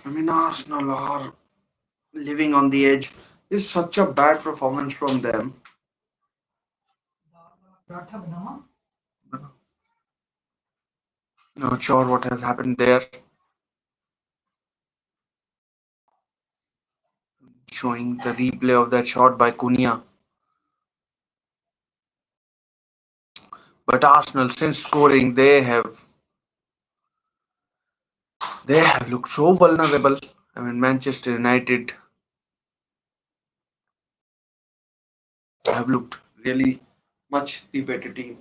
Speaker 1: I mean, Arsenal are living on the edge. It's such a bad performance from them.
Speaker 2: Paratha बनावा
Speaker 1: Not sure what has happened there. Showing the replay of that shot by Cunha. But Arsenal, since scoring, they have looked so vulnerable. I mean, Manchester United have looked really much the better team.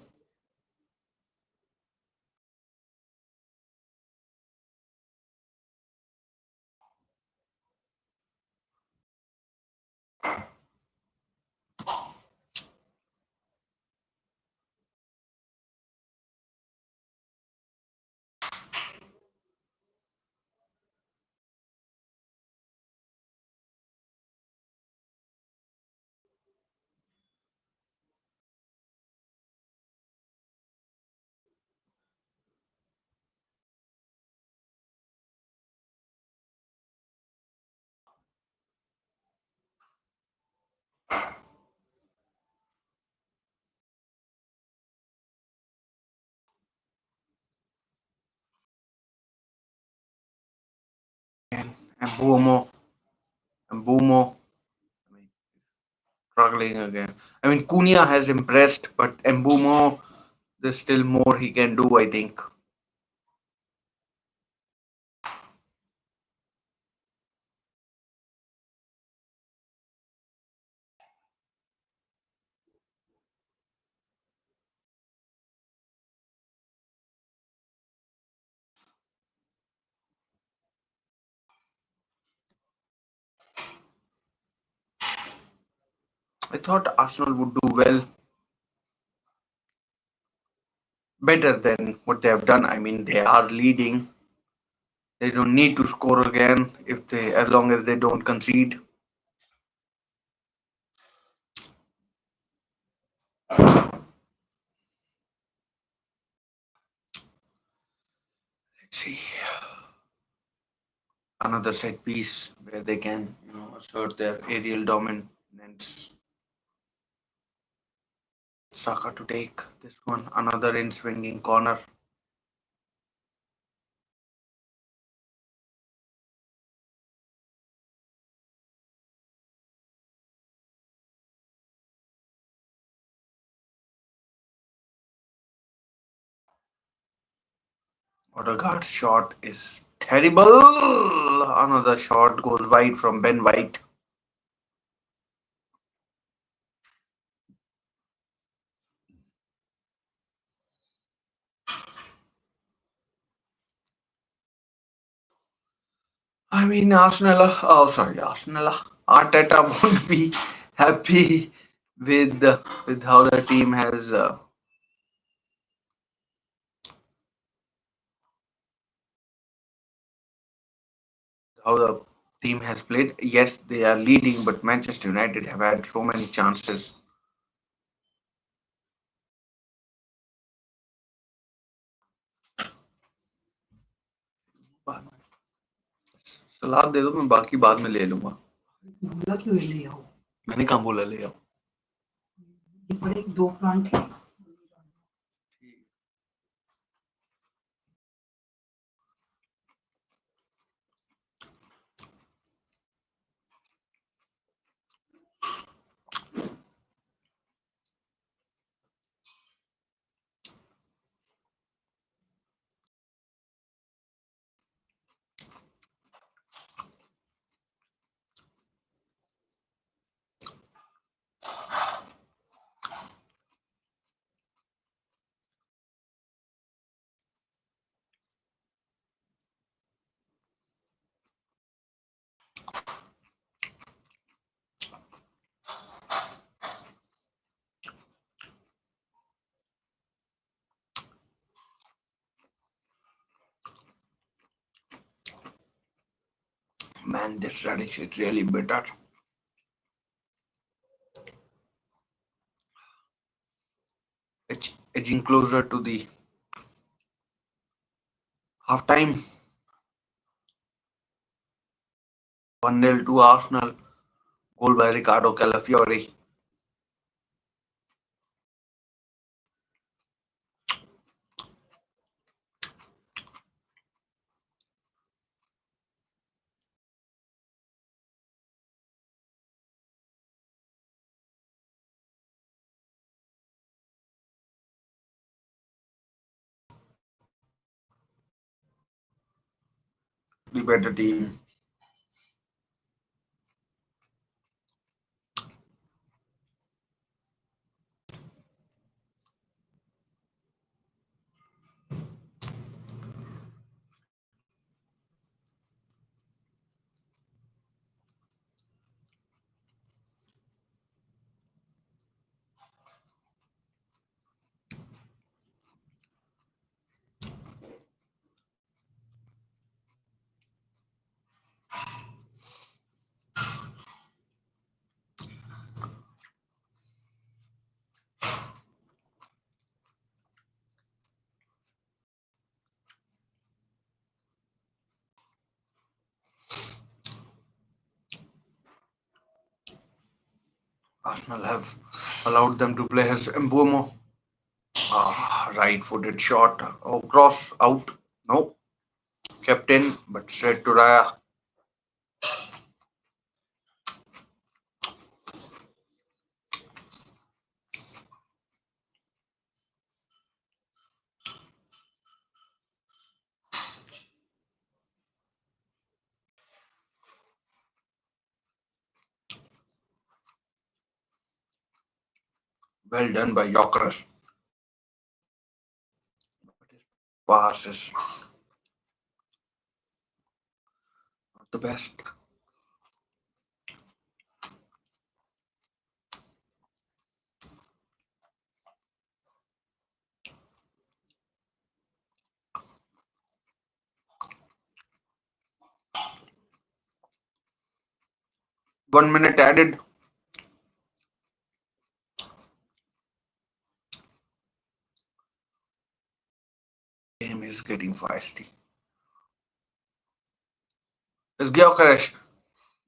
Speaker 1: And Mbumo, I mean, struggling again. I mean, Cunha has impressed, but Mbumo, there's still more he can do, I think. I thought Arsenal would do well, better than what they have done. I mean, they are leading. They don't need to score again if they, as long as they don't concede. Let's see, another set piece where they can, assert their aerial dominance. Saka to take this one, another in swinging corner. Odegaard's shot is terrible. Another shot goes wide from Ben White. I mean, Arsenal. Oh, sorry, Arsenal. Arteta won't be happy with with how the team has how the team has played. Yes, they are leading, but Manchester United have had so many chances. सलाद दे दो मैं बाकी बाद में ले लूंगा
Speaker 2: बोला क्यों ले आओ
Speaker 1: मैंने कहाँ बोला ले आओ
Speaker 2: ये पर एक दो प्लांट है
Speaker 1: Man, this radish is really bitter. It's edging closer to the half time. 1-0 to Arsenal. Goal by Ricardo Calafiori. The better team. Arsenal have allowed them to play his Mbumo. Right-footed shot. Oh, cross out. No, kept in, but straight to Raya. Well done by Yorker. Pass is not the best. 1 minute added. Game is getting feisty. It's Gyökeres.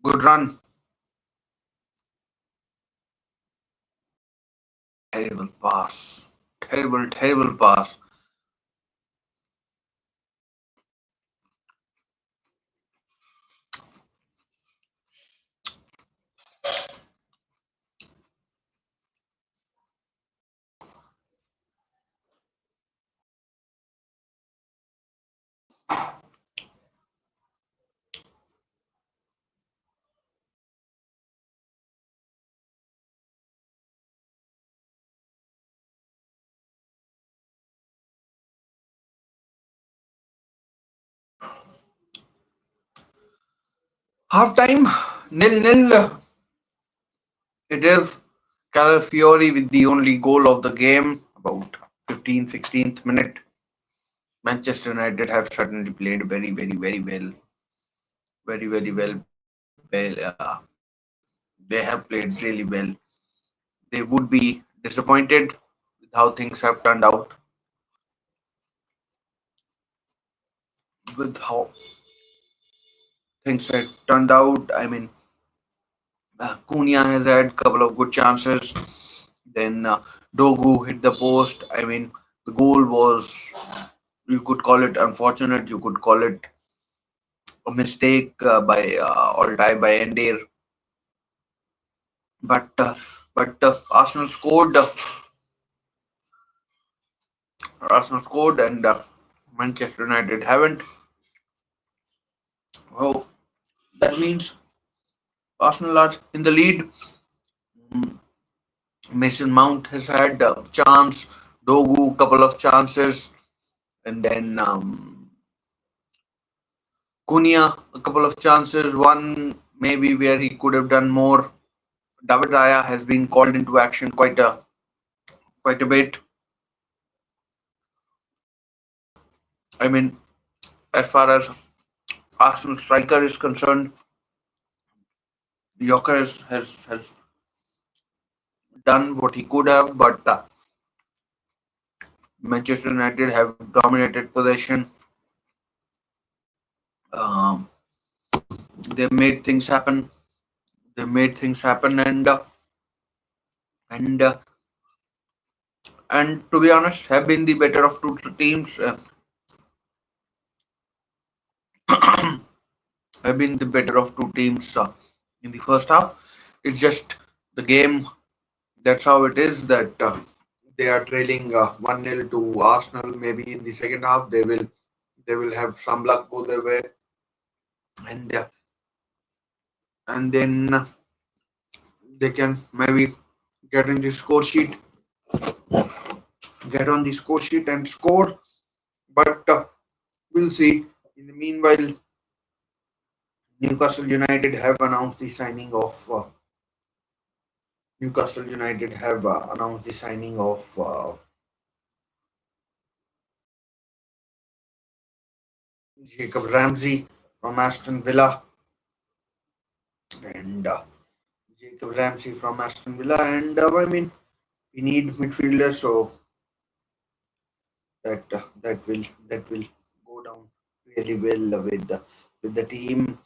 Speaker 1: Good run. Terrible pass. Terrible, terrible pass. Half time, nil nil. It is Calafiori with the only goal of the game, about 15th, 16th minute. Manchester United have certainly played very, very, very well. Very, very well. They have played really well. They would be disappointed with how things have turned out, with how things have turned out. I mean, Cunha has had a couple of good chances. Then Dogu hit the post. I mean, the goal was, you could call it unfortunate, you could call it a mistake by Altai by Endir. But Arsenal scored. Arsenal scored, and Manchester United haven't. Oh, that means Arsenal are in the lead. Mm, Mason Mount has had a chance. Dogu couple of chances, and then Cunha a couple of chances. One maybe where he could have done more. David Raya has been called into action quite a bit. I mean, as far as Arsenal striker is concerned, Joker has done what he could have, but Manchester United have dominated possession. Um, they made things happen. They made things happen, and and to be honest, have been the better of two teams. Have been the better of two teams in the first half. It's just the game. That's how it is. That they are trailing 1-0 to Arsenal. Maybe in the second half they will have some luck go their way, and and then they can maybe get in the score sheet, get on the score sheet and score. But we'll see. In the meanwhile, Newcastle United have announced the signing of Newcastle United have announced the signing of Jacob Ramsey from Aston Villa, and Jacob Ramsey from Aston Villa, and I mean we need midfielders, so that will go down really well with the team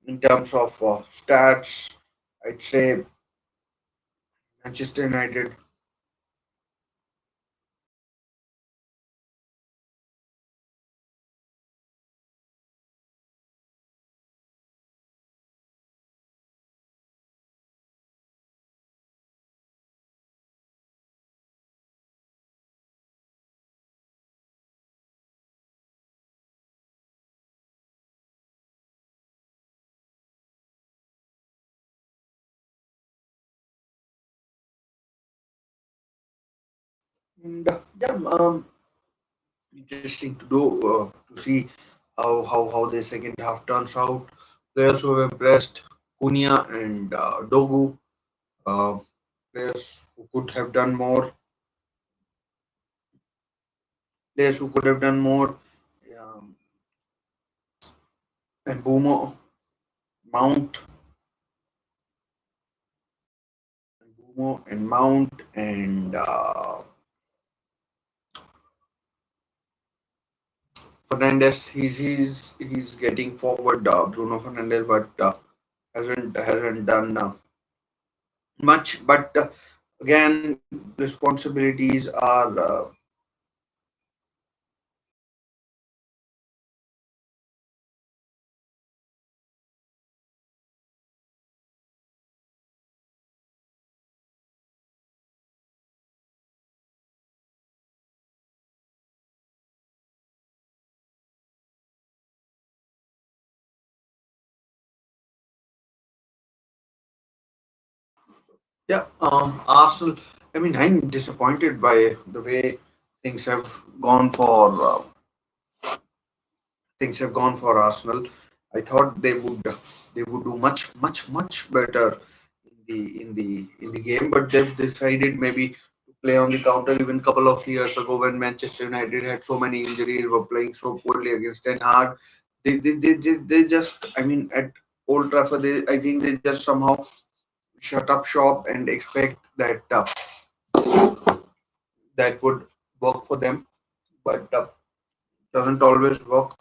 Speaker 1: in terms of stats. I'd say Manchester United. And yeah, interesting to do to see how the second half turns out. Players who have impressed Cunha and Dogu. Uh, Players who could have done more. Players who could have done more. Um, and Boomo, Mount, Boomo and Mount and Fernandez. He's getting forward. Bruno Fernandez, but hasn't done much. But again, responsibilities are yeah. Arsenal. I mean, I'm disappointed by the way things have gone for things have gone for Arsenal. I thought they would do much better in the game, but they've decided maybe to play on the counter. Even a couple of years ago, when Manchester United had so many injuries, were playing so poorly against Ten Hag, they just, I mean, at Old Trafford, I think they just somehow shut up shop and expect that would work for them, but doesn't always work.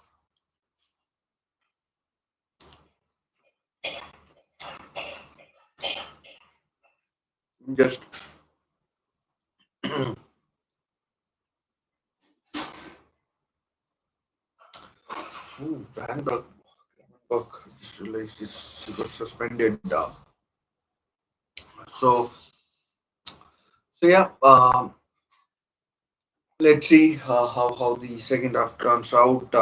Speaker 1: Just Van Buck just realized he was suspended. So yeah, let's see how the second half turns out.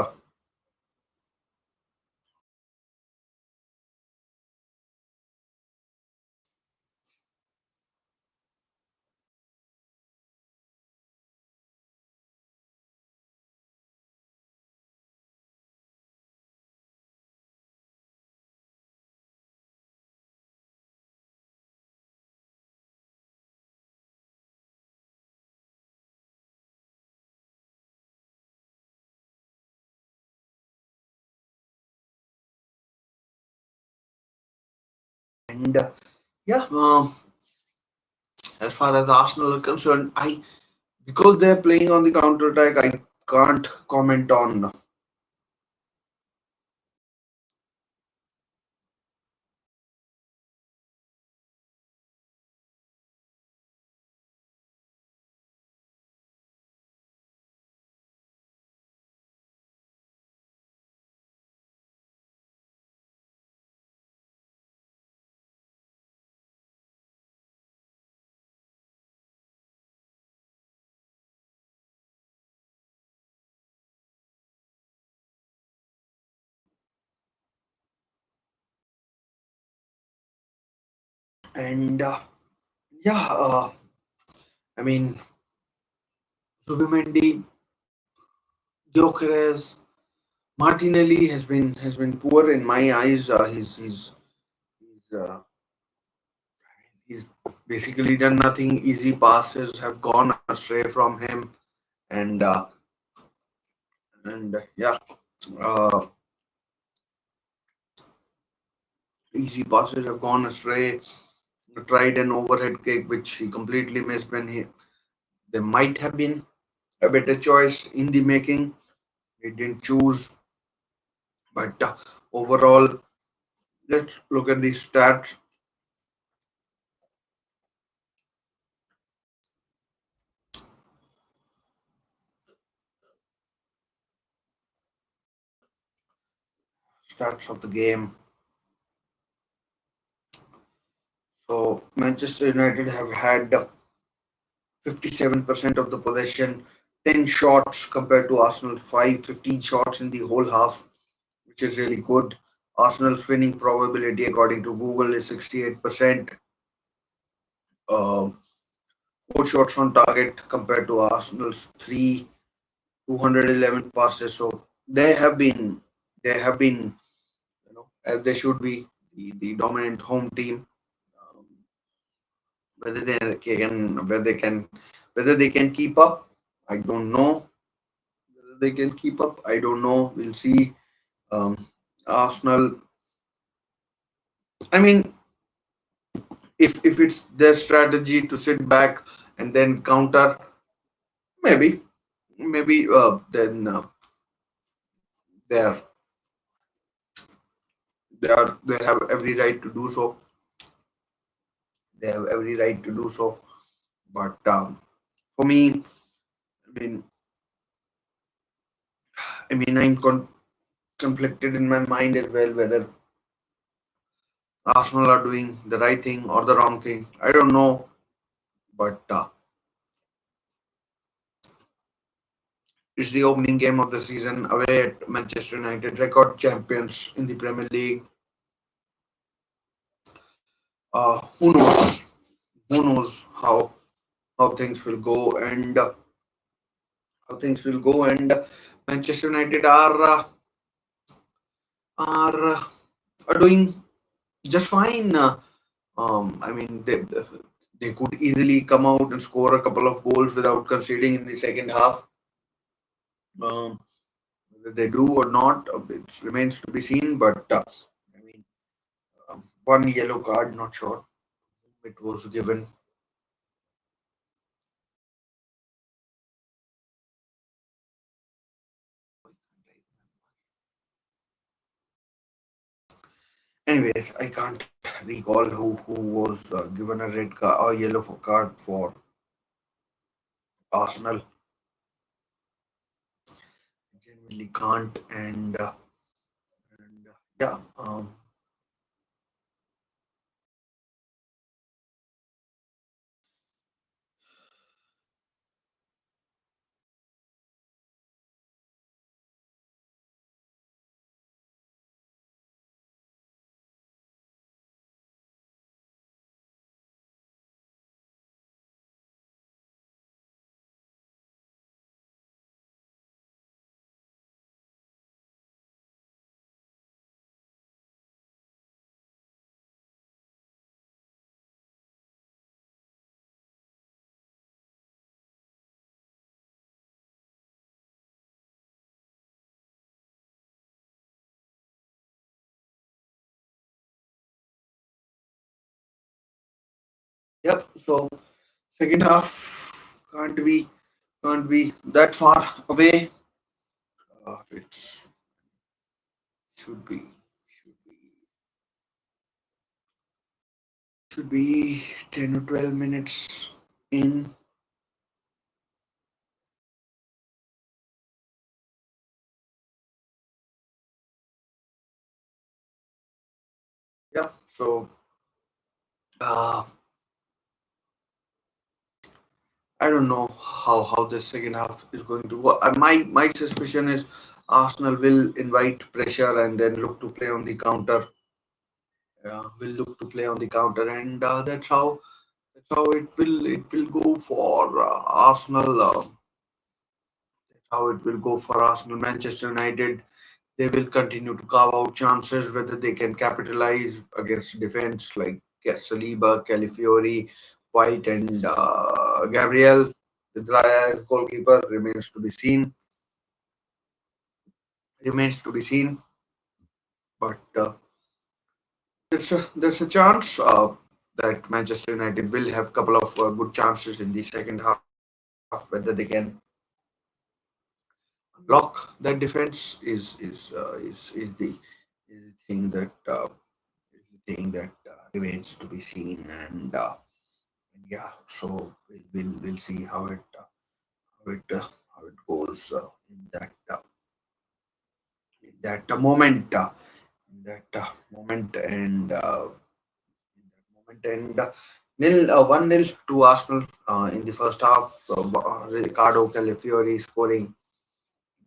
Speaker 1: And yeah, as far as Arsenal are concerned, I because they're playing on the counter attack, I can't comment on. And yeah, I mean, Zubimendi, Gyökeres, Martinelli has been poor in my eyes. He's basically done nothing. Easy passes have gone astray from him, and yeah, uh, easy passes have gone astray. Tried an overhead kick which he completely missed when he there might have been a better choice in the making. He didn't choose, but overall, let's look at the stats. Stats of the game. So Manchester United have had 57% of the possession, 10 shots compared to Arsenal's 5, 15 shots in the whole half, which is really good. Arsenal's winning probability, according to Google, is 68%. Um, 4 shots on target compared to Arsenal's 3, 211 passes. So they have been, as they should be, the dominant home team. Um, whether they can keep up, I don't know. Whether they can keep up, I don't know. We'll see. Um, Arsenal. I mean, if it's their strategy to sit back and then counter, maybe then they're they have every right to do so. They have every right to do so. But for me, I mean, I'm conflicted in my mind as well whether Arsenal are doing the right thing or the wrong thing. I don't know, but it's the opening game of the season away at Manchester United, record champions in the Premier League. Who knows? Who knows how things will go and how things will go. And Manchester United are are are doing just fine. I mean, they could easily come out and score a couple of goals without conceding in the second half. Um, Whether they do or not, it remains to be seen. But I mean, one yellow card, not sure it was given. Anyways, I can't recall who was given a red card or yellow card for Arsenal. Genuinely can't. And yeah, yep. So second half can't be that far away. It should be should be 10 or 12 minutes in. Yeah. So uh, I don't know how the second half is going to go. My suspicion is Arsenal will invite pressure and then look to play on the counter. Will look to play on the counter, and that's how it will go for Arsenal. That's how it will go for Arsenal. Manchester United, they will continue to carve out chances whether they can capitalize against defense like Saliba, Calafiori, White, and Gabriel. The as goalkeeper remains to be seen. But there's a chance that Manchester United will have a couple of good chances in the second half. Whether they can unlock that defense is the thing that remains to be seen. And yeah, so we'll see how it uh, how it goes in that moment. In that moment and nil 1-0 to Arsenal in the first half. Ricardo Calafiori scoring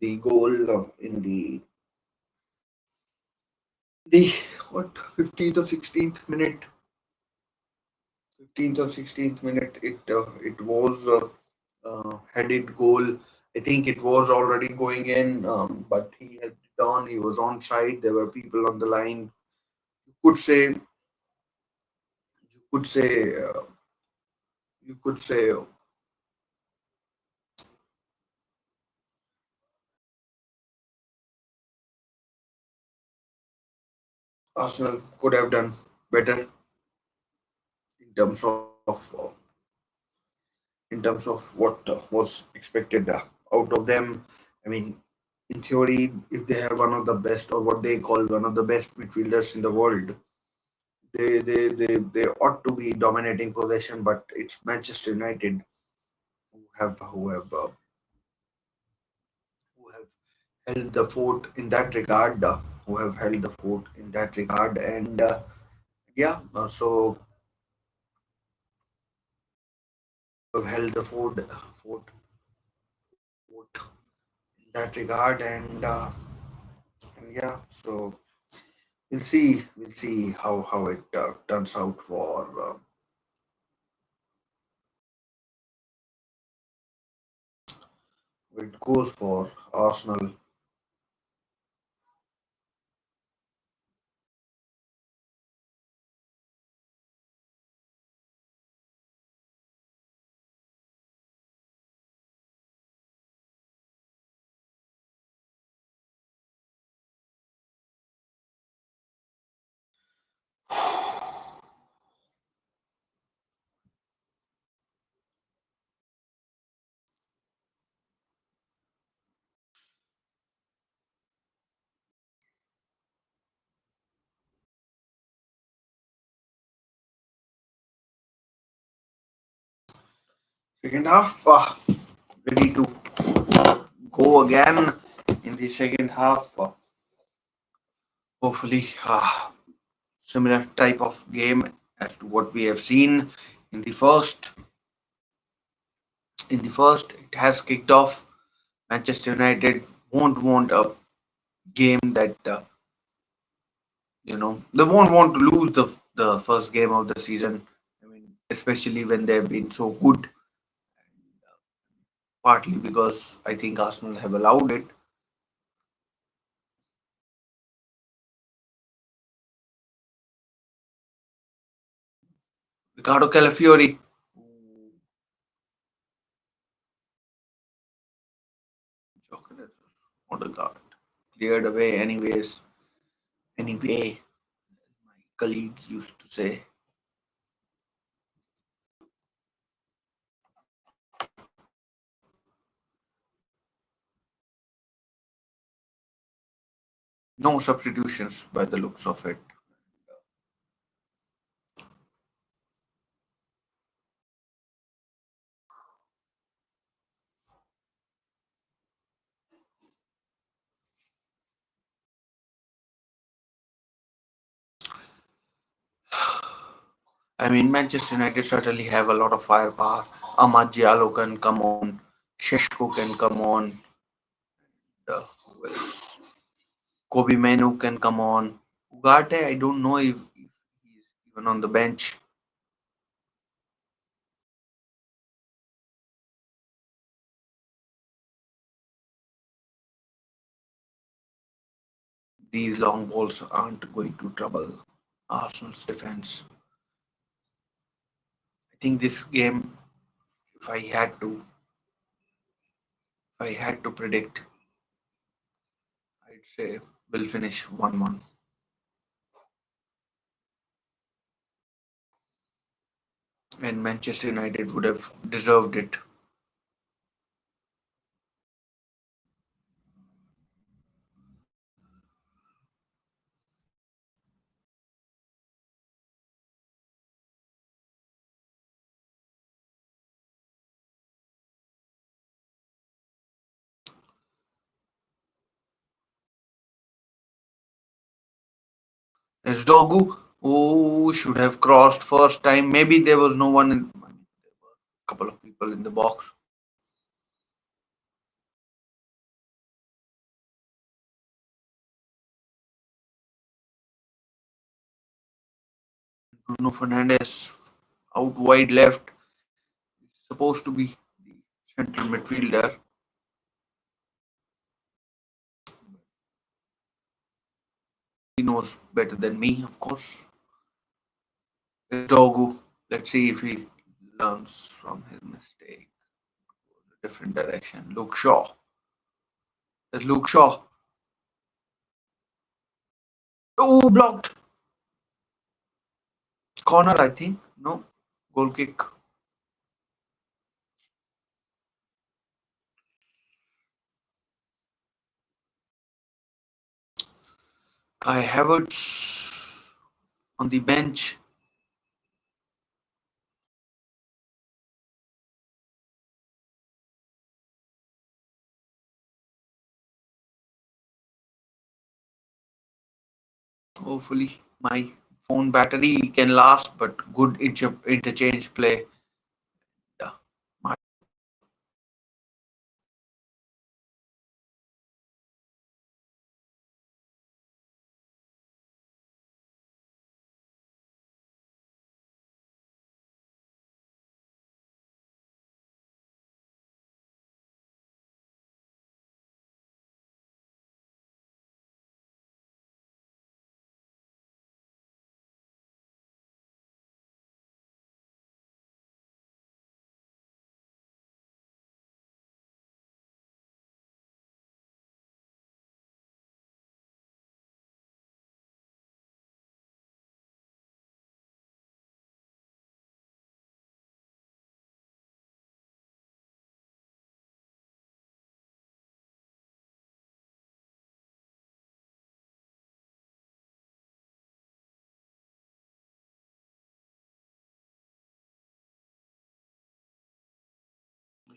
Speaker 1: the goal in the what 15th or 16th minute. 15th or 16th minute. It was headed goal. I think it was already going in, but he had it on. He was on side. There were people on the line. You could say you could say you could say Arsenal could have done better in terms of what was expected out of them. I mean, in theory, if they have one of the best, or what they call one of the best midfielders in the world, they ought to be dominating possession. But it's Manchester United who have held the fort in that regard. Who have held the fort in that regard, and yeah, who have held the fort in that regard, and yeah, so we'll see how it turns out for it goes for Arsenal Second half, ready to go again in the second half. Hopefully, similar type of game as to what we have seen in the first. In the first, it has kicked off. Manchester United won't want a game that they won't want to lose the first game of the season. I mean, especially when they've been so good, partly because I think Arsenal have allowed it. Ricardo Calafiori, Odegaard, cleared away anyways. Anyway, my colleague used to say, no substitutions by the looks of it. I mean, Manchester United certainly have a lot of firepower. Ahmad Diallo can come on, Sheshko can come on, who else? Kobe Manu can come on. Ugarte, I don't know if he's even on the bench. These long balls aren't going to trouble Arsenal's defense. I think this game, if I had to, if I had to predict, I'd say will finish 1-1, and Manchester United would have deserved it. There's Dogu, who should have crossed first time. Maybe there was no one in. I mean, there were a couple of people in the box. Bruno Fernandes out wide left. He's supposed to be the central midfielder. He knows better than me, of course. There's Dogu. Let's see if he learns from his mistake. A different direction. Luke Shaw. There's Luke Shaw. Oh, blocked. Corner, I think. No. Goal kick. Kai Havertz on the bench. Hopefully, my phone battery can last, but good interchange play. Yeah.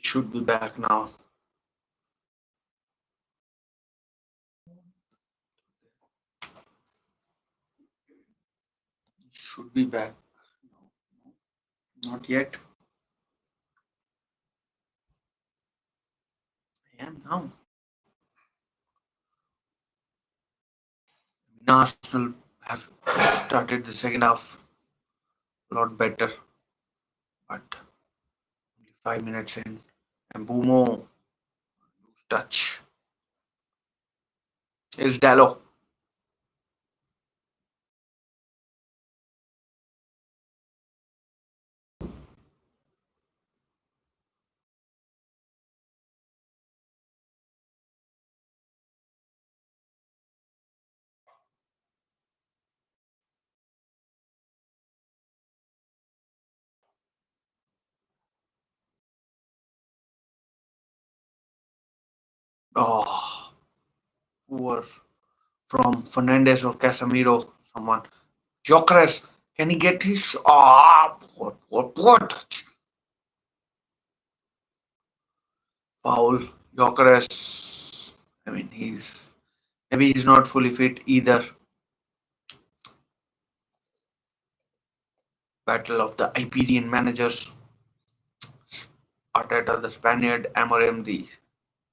Speaker 1: Should be back now. Should be back. Not yet. I am now. Arsenal have started the second half a lot better, but only 5 minutes in, and Bumo touch is Dallo. Oh, poor from Fernandez or Casemiro. Someone. Jokres, can he get his? Ah, what? Foul. Jokres. I mean, maybe he's not fully fit either. Battle of the Iberian managers. Arteta, the Spaniard, Amorim, the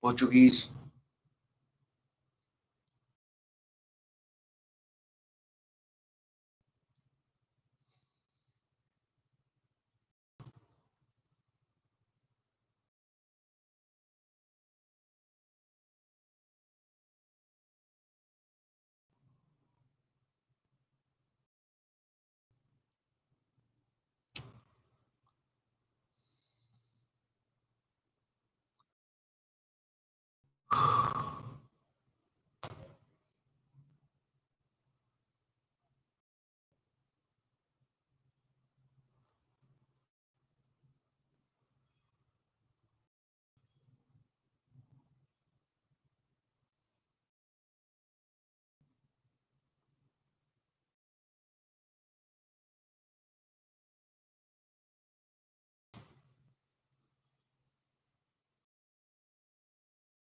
Speaker 1: Portuguese.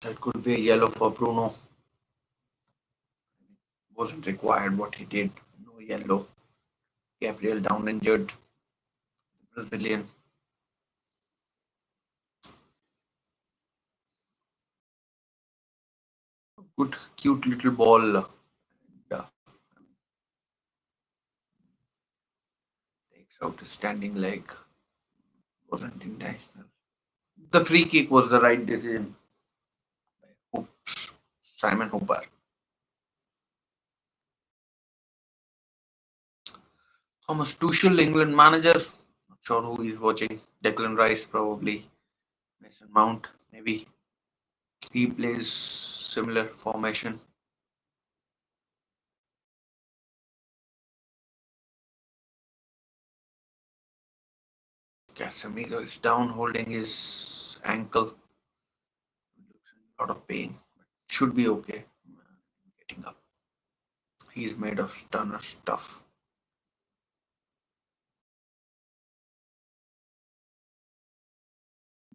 Speaker 1: That could be a yellow for Bruno. Wasn't required what he did. No yellow. Gabriel down injured. Brazilian. Good, cute little ball. Takes out a standing leg. Wasn't intentional. The free kick was the right decision. Oops. Simon Hooper. Thomas Tuchel, England manager. Not sure who is watching. Declan Rice probably. Mason Mount maybe. He plays similar formation. Casemiro is down holding his ankle. Looks in a lot of pain. Should be okay. Getting up. He's made of stunner stuff.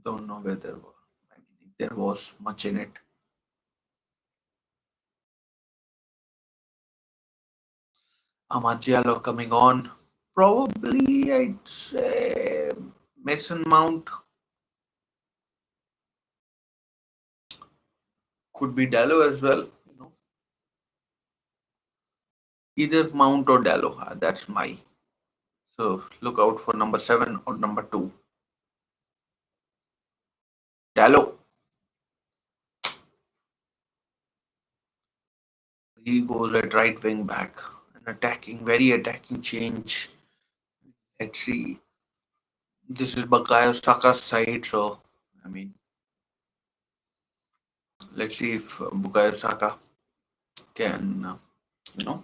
Speaker 1: Don't know whether I mean, there was much in it. Amadziallo coming on. Probably I'd say Mason Mount could be Dallo as well. Either Mount or Dallo. That's my. So look out for number 7 or number 2. Dallo. He goes at right wing back. An attacking, very attacking change. Let's see. This is Bakayo Saka's side, so I mean, let's see if Bukayo Saka can, you know,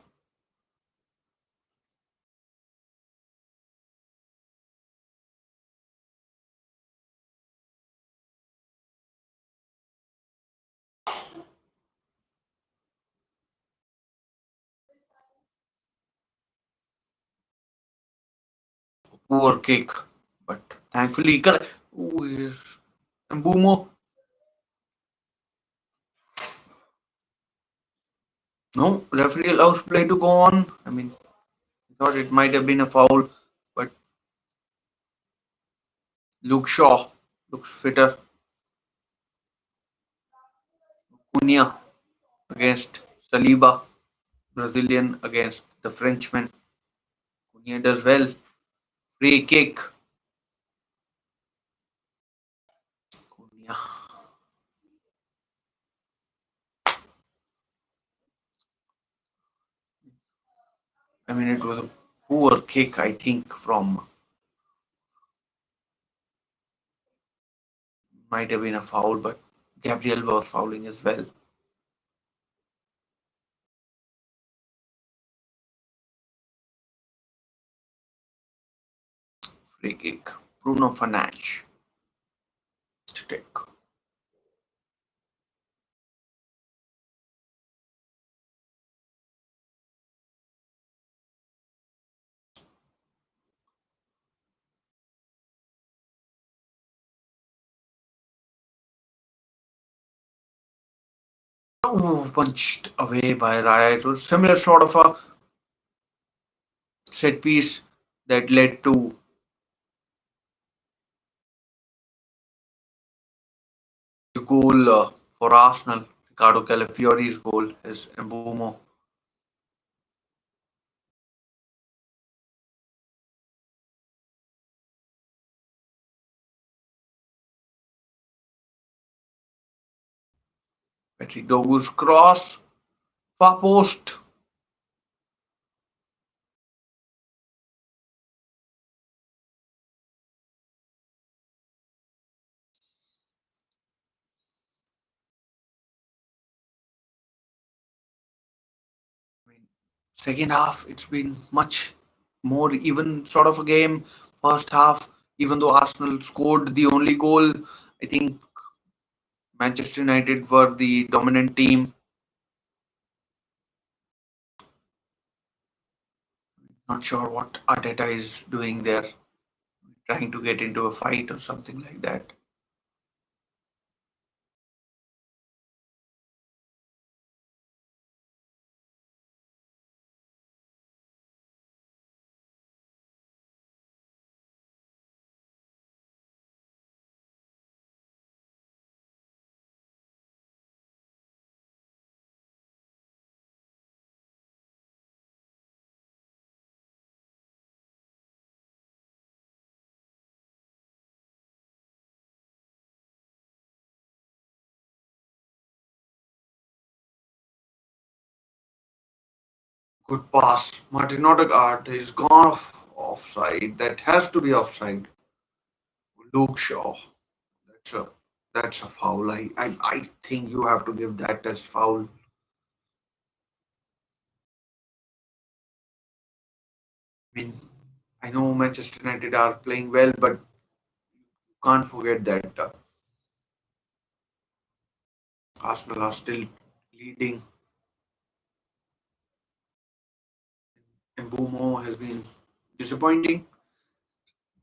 Speaker 1: poor kick. But thankfully, he Mbumo, no, referee allows play to go on. I mean, I thought it might have been a foul, but Luke Shaw looks fitter. Cunha against Saliba, Brazilian against the Frenchman. Cunha does well. Free kick. Cunha. I mean, it was a poor kick, I think, from might have been a foul, but Gabriel was fouling as well. Free kick. Bruno Fernandes to take. Oh, punched away by Raya. It was similar sort of a set piece that led to the goal for Arsenal. Ricardo Calafiori's goal is Mbumo. Patrick Dogu's cross. Far post. I mean, second half, it's been much more even sort of a game. First half, even though Arsenal scored the only goal, I think Manchester United were the dominant team. Not sure what Arteta is doing there, trying to get into a fight or something like that. Good pass. Martin Odegaard is gone offside. That has to be offside. Luke Shaw. That's a that's a foul. I think you have to give that as foul. I mean, I know Manchester United are playing well, but can't forget that Arsenal are still leading. Mbumo has been disappointing.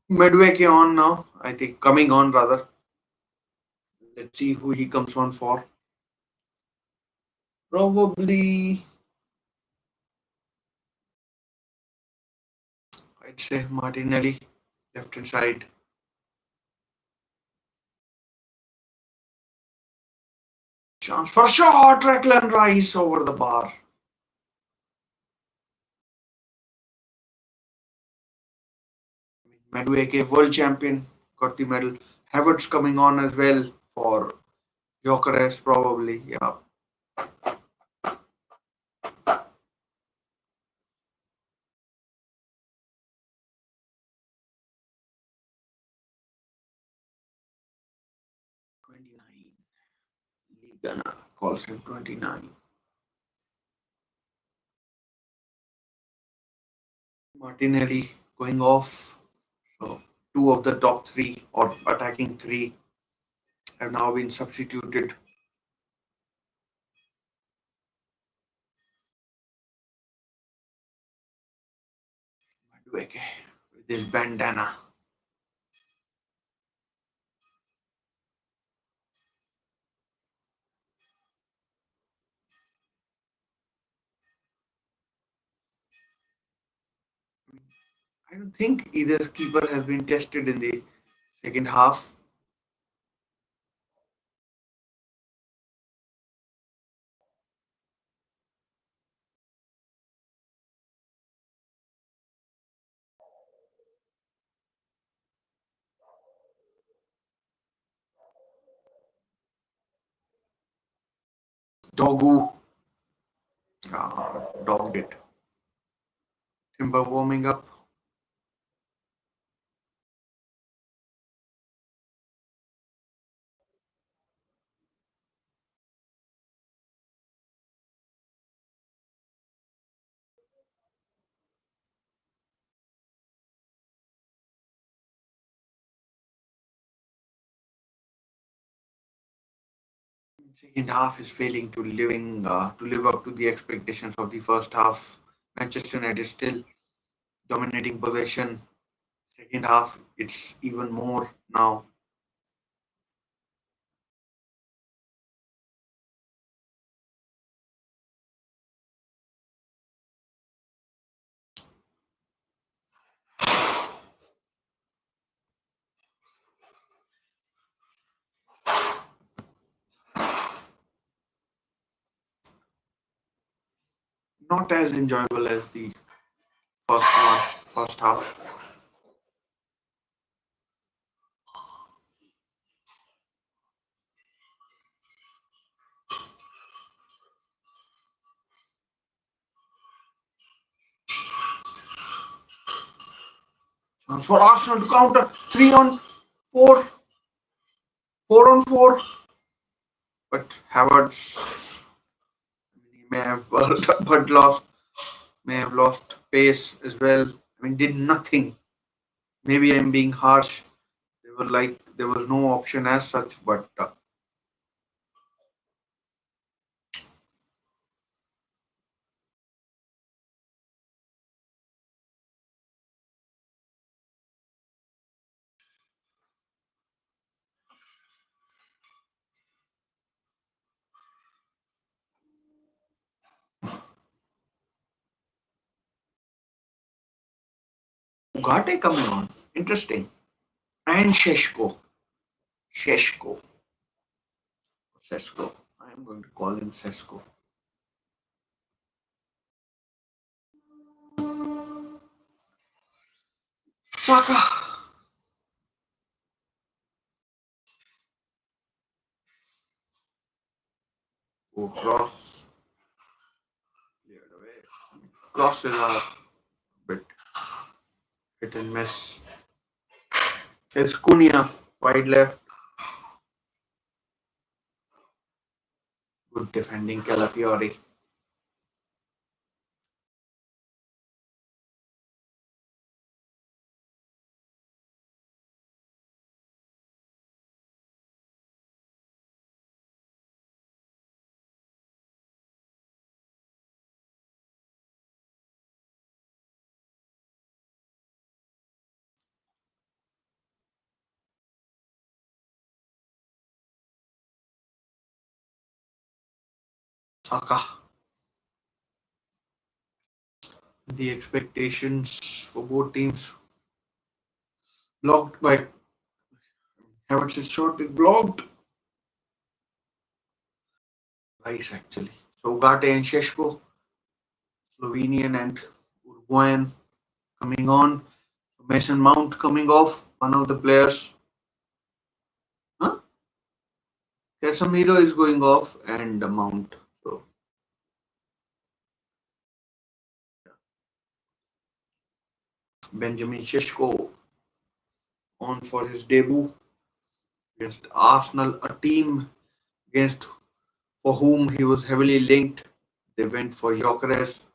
Speaker 1: Medway on now, I think coming on rather. Let's see who he comes on for. Probably, I'd say Martinelli, left hand side. Chance for a shot. Declan Rice over the bar. Medway world champion got the medal. Havertz coming on as well for Jokeres probably. Yeah, 29. Liga calls him 29. Martinelli going off. So two of the top three or attacking three have now been substituted. Madueke with his bandana. I don't think either keeper has been tested in the second half. Dogu dogged it. Timber warming up. Second half is failing to live up to the expectations of the first half. Manchester United still dominating possession. Second half, it's even more now. Not as enjoyable as the first half. Chance for Arsenal to counter 3 on 4, 4 on 4. But Havertz may have but lost pace as well. I mean, did nothing. Maybe I'm being harsh. They were like there was no option as such, but Ugarte coming on. Interesting. And Sheshko. Sesko. I'm going to call him Sesko. Saka. Oh, cross. Cleared away. Crosses are a bit hit and miss. It's Cunha. Wide left. Good defending Calafiori. Saka. The expectations for both teams blocked by Havertz's shot is blocked. Nice actually. So Ugarte and Sheshko, Slovenian and Uruguayan coming on. Mason Mount coming off. One of the players. Huh? Casemiro is going off and Mount. So Benjamin Sheshko on for his debut against Arsenal, a team against for whom he was heavily linked. They went for Gyökeres.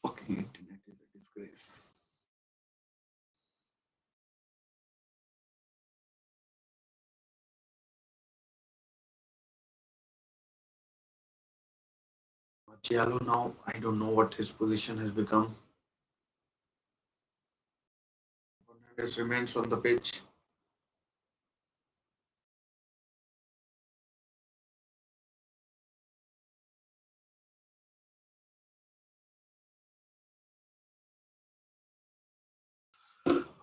Speaker 1: Fucking internet is a disgrace. Giallo now, I don't know what his position has become. Lucas remains on the pitch.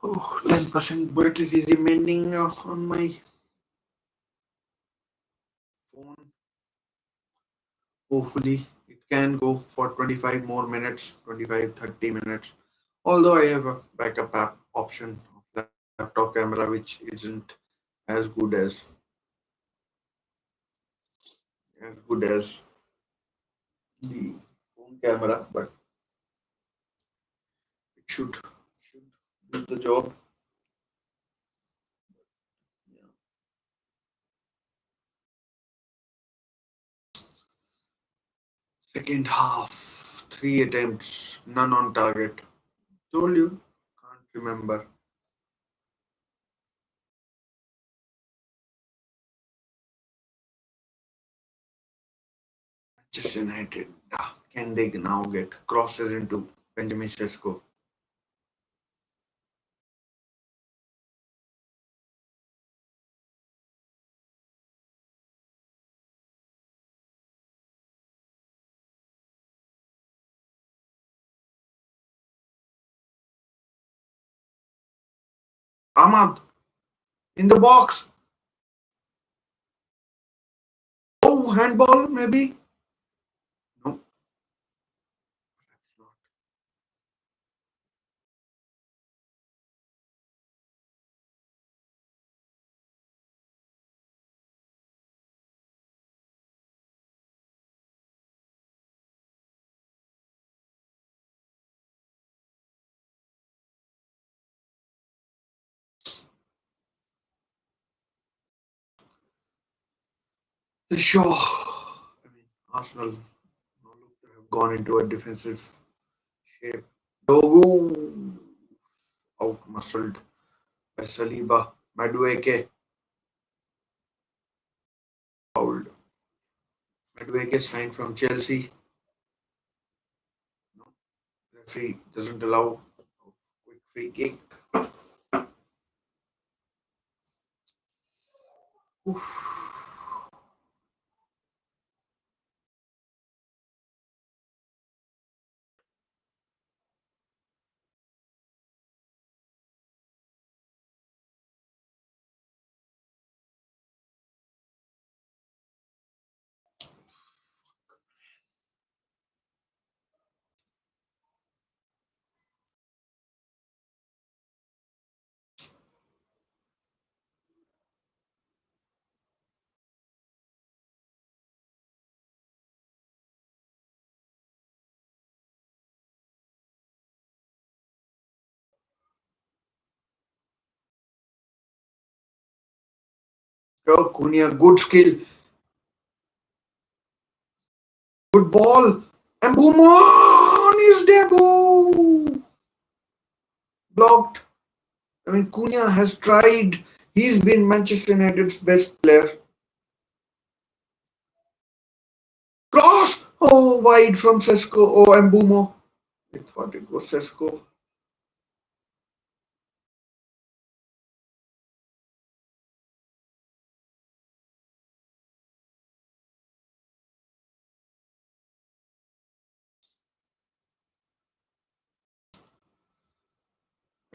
Speaker 1: Oh, 10% battery remaining on my phone. Hopefully, it can go for 25 more minutes, 25, 30 minutes. Although I have a backup app option of laptop camera, which isn't as good as the phone camera, but it should do the job. Yeah. Second half, three attempts, none on target. Told you, can't remember. Manchester United. Can they now get crosses into Benjamin Sesko? Ahmad in the box. Oh, handball maybe? No, perhaps not. The Shaw. I mean, Arsenal now look to have gone into a defensive shape. Dogu out muscled by Saliba. Madueke fouled. Madueke signed from Chelsea. No, referee doesn't allow quick free kick. Oof. Oh, Cunha, good skill, good ball, and boom on his debut. Blocked. I mean, Cunha has tried. He's been Manchester United's best player. Cross! Oh, wide from Sesko. Oh, Mbumo. I thought it was Sesko.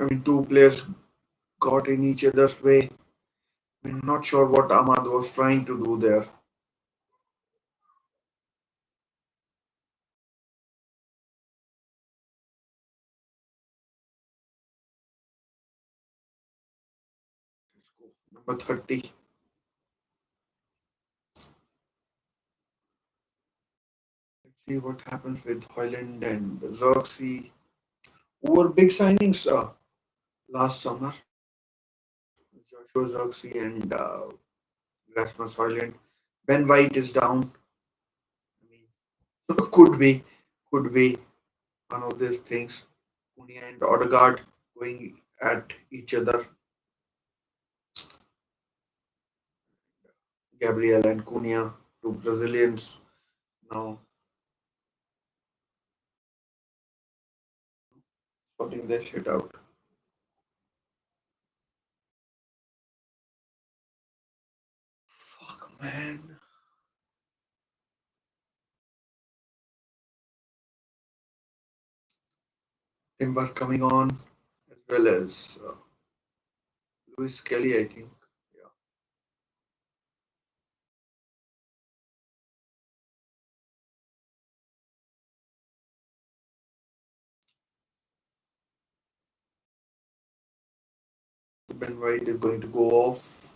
Speaker 1: I mean, two players got in each other's way. I mean, not sure what Ahmad was trying to do there. Sesko, number 30. Let's see what happens with Hoyland and Xerxes. Who were big signings last summer. Joshua Xerxes and Rasmus Hoyland. Ben White is down. I mean, could be, could be one of these things. Cunha and Odegaard going at each other. Gabriel and Cunha, two Brazilians now sorting their shit out. And Timber coming on as well as Louis Kelly, I think. Yeah, Ben White is going to go off.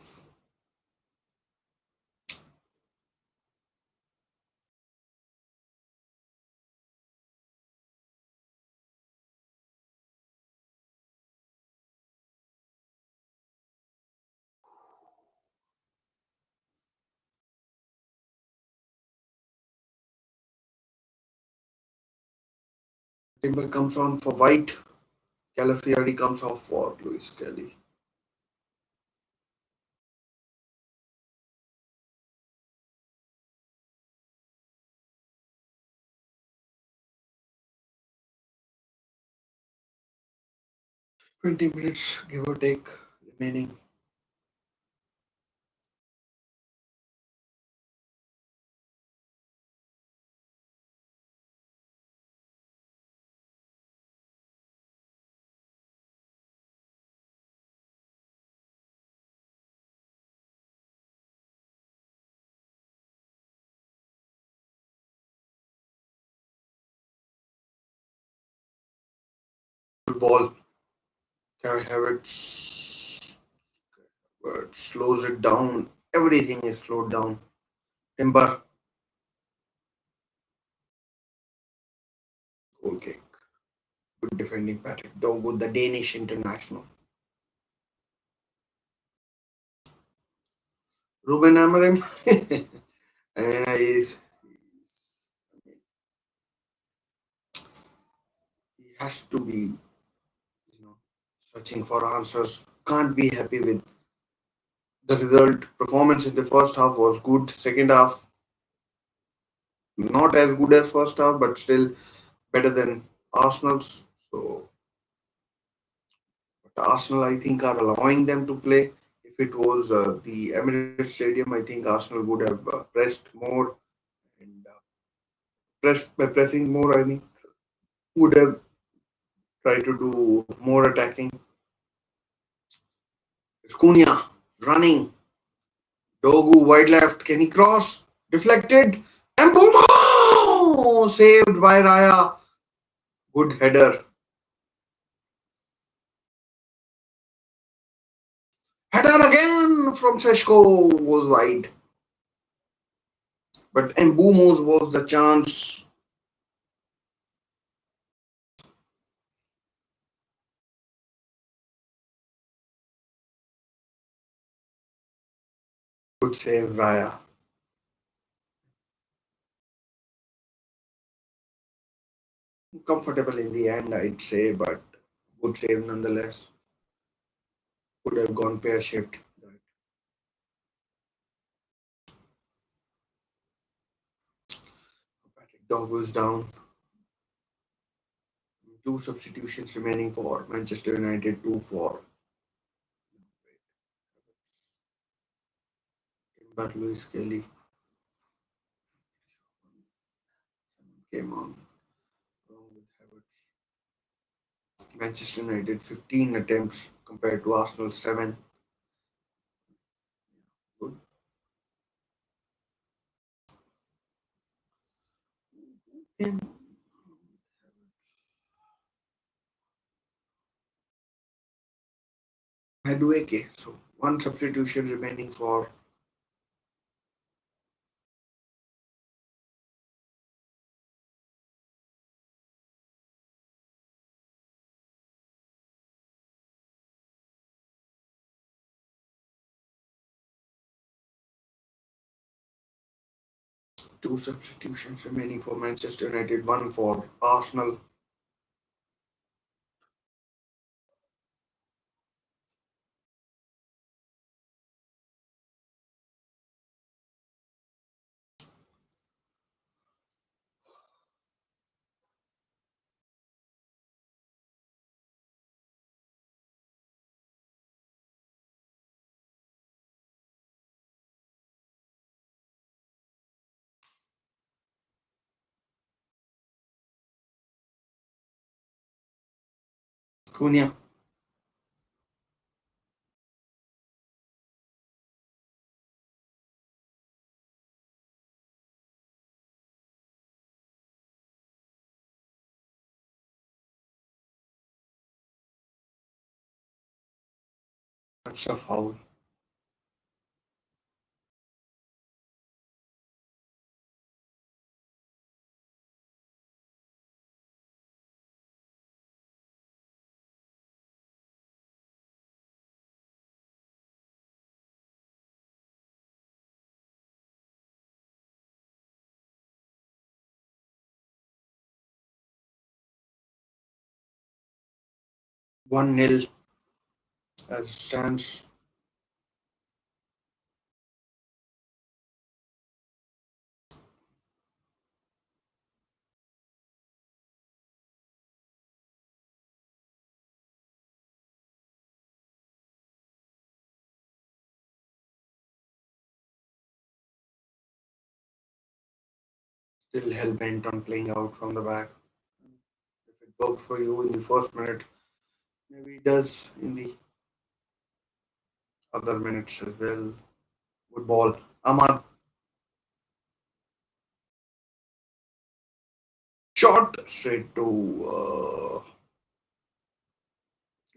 Speaker 1: Timber comes on for White. Calafiori comes off for Louis Kelly. 20 minutes, give or take, remaining. Ball. Kai Havertz slows it down. Everything is slowed down. Timber, goal kick. Good defending Patrick Dogwood, the Danish international. Ruben Amorim. And he has to be, searching for answers. Can't be happy with the result. Performance in the first half was good. Second half, not as good as first half, but still better than Arsenal's. So, but Arsenal, I think, are allowing them to play. If it was the Emirates Stadium, I think Arsenal would have pressed more and pressed by pressing more. I mean, would have tried to do more attacking. It's Cunha running. Dogu wide left. Can he cross? Deflected. And boom! Saved by Raya. Good header. Header again from Seshko was wide. But Mbumos was the chance. Good save, Raya. Comfortable in the end, I'd say, but good save nonetheless. Could have gone pear shaped. Patrick Dog was down. Two substitutions remaining for Manchester United, two for Timber. Luis Kelly came on along with Havertz. Manchester United 15 attempts compared to Arsenal 7. Good. And Madueke. So one substitution remaining for two substitutions remaining for Manchester United, one for Arsenal. Cunha. That's a foul. One nil as it stands. Still hell bent on playing out from the back. If it worked for you in the first minute, maybe it does in the other minutes as well. Good ball. Ahmad shot straight to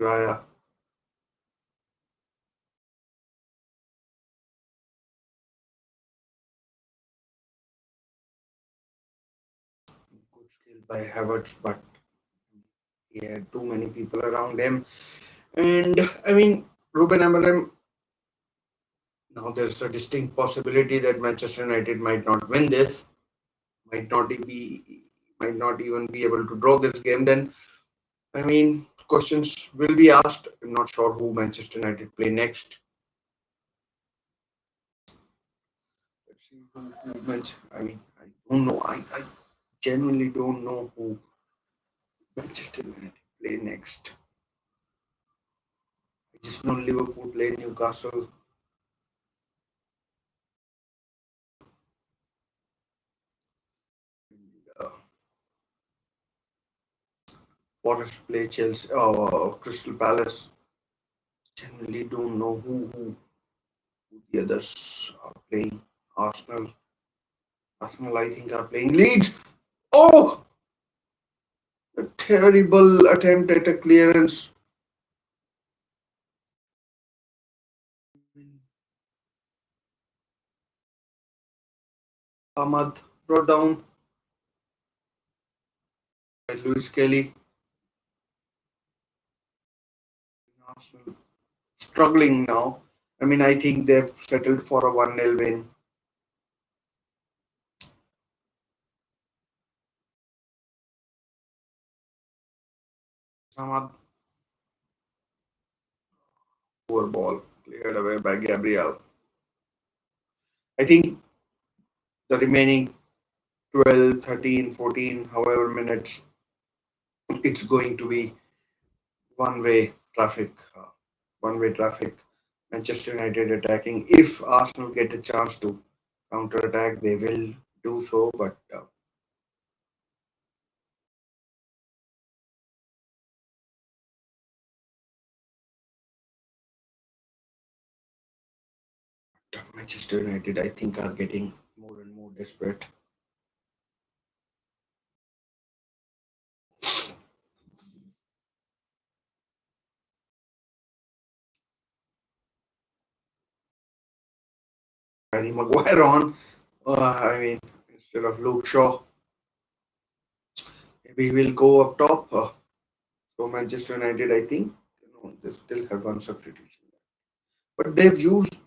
Speaker 1: Raya. Good skill by Havertz, but he had too many people around him. And I mean, Ruben Amorim, now there's a distinct possibility that Manchester United might not win this, might not be, might not even be able to draw this game. Then I mean, questions will be asked. I'm not sure who Manchester United play next. Let's see who I mean, I don't know. I genuinely don't know who Manchester United play next. I just know Liverpool play Newcastle. Uh, Forest play Chelsea, Crystal Palace. Genuinely don't know who the others are playing. Arsenal, Arsenal, I think are playing Leeds. Oh, a terrible attempt at a clearance. Ahmad brought down by Lewis Kelly. Arsenal struggling now. I mean, I think they've settled for a 1-0 win. Ahmad, poor ball, cleared away by Gabriel. I think the remaining 12, 13, 14, however minutes, it's going to be one-way traffic. One-way traffic. Manchester United attacking. If Arsenal get a chance to counter-attack, they will do so. But Manchester United, I think, are getting more and more desperate. Harry Maguire on. I mean, instead of Luke Shaw, maybe we'll go up top. So Manchester United, I think, they still have one substitution, but they've used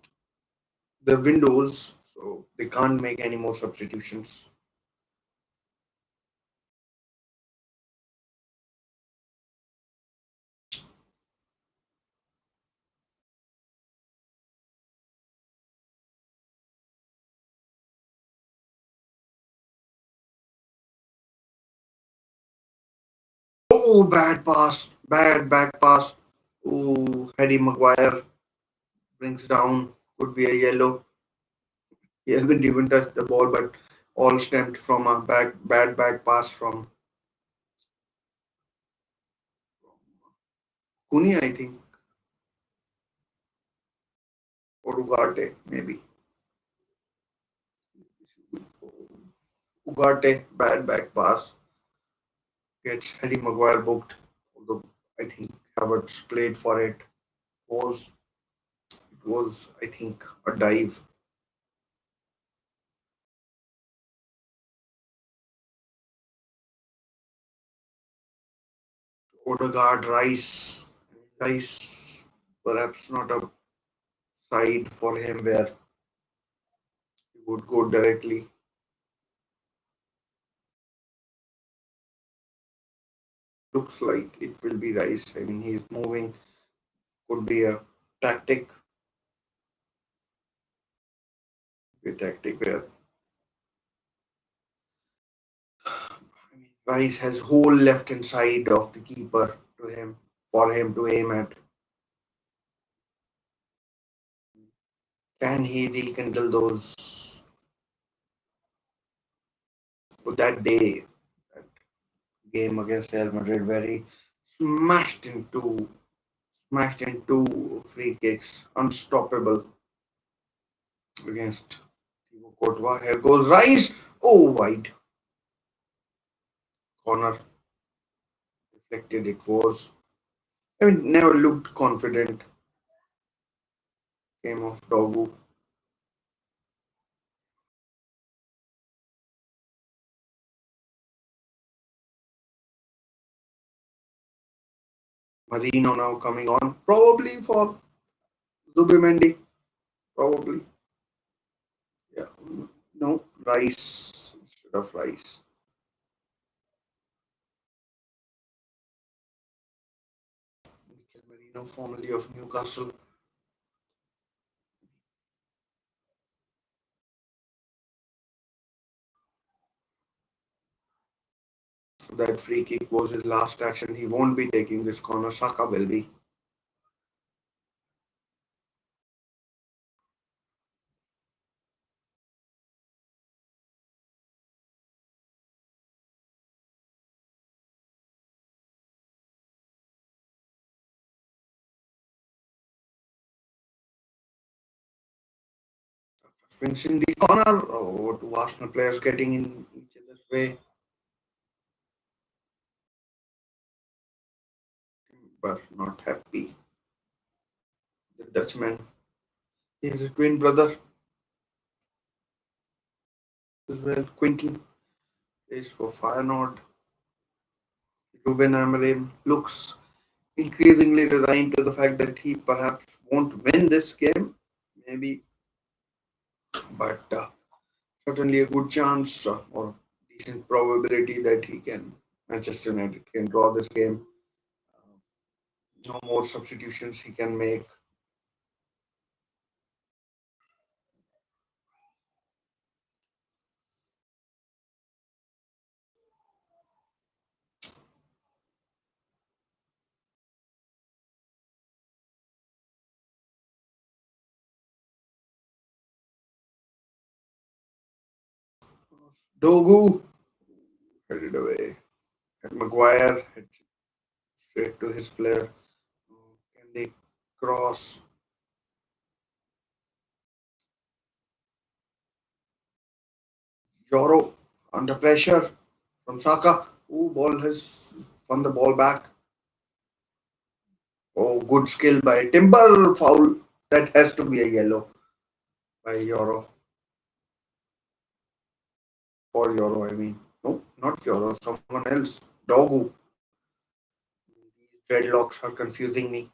Speaker 1: the windows, so they can't make any more substitutions. Oh, bad pass, bad back pass. Oh, Harry Maguire brings down. Could be a yellow. He hasn't even touched the ball, but all stemmed from a bad back pass from Kuni, I think, or Ugarte, maybe. Ugarte, bad back pass, gets Harry Maguire booked. Although I think Havertz played for it. Was it was I think a dive. Odegaard, Rice, perhaps not a side for him where he would go directly. Looks like it will be Rice. I mean, he's moving. Could be a tactic where I mean, Rice has whole left hand side of the keeper to him for him to aim at. Can he rekindle those that day, that game against Real Madrid where he smashed into smashed into free kicks, unstoppable against Thibaut Courtois. Here goes Rice. Oh, wide corner deflected. It was. I mean, never looked confident. Came off Dogu. Marino now coming on, probably for Zubimendi. Probably, yeah. No, Rice instead of Rice. Mikel Marino, formerly of Newcastle. That free kick was his last action. He won't be taking this corner. Saka will be. Swings in the corner. Oh, two Arsenal players getting in each other's way, but not happy. The Dutchman. He has a twin brother as well. Quinton plays for Feyenoord. Ruben Amorim looks increasingly resigned to the fact that he perhaps won't win this game, maybe, but certainly a good chance or decent probability that he can Manchester United can draw this game. No more substitutions he can make. Dogu headed away. And Maguire head straight to his player. Can they cross? Joro under pressure from Saka. Oh, ball has won the ball back. Oh, good skill by Timber. Foul. That has to be a yellow by Euro. For Euro, I mean. No, not Euro. Someone else. Dogu. These dreadlocks are confusing me.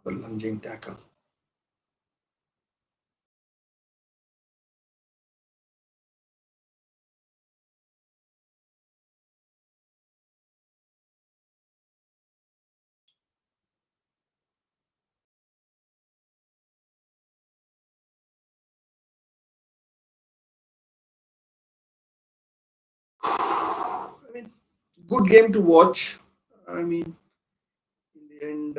Speaker 1: The lunging tackle. I mean, good game to watch. I mean, in the end,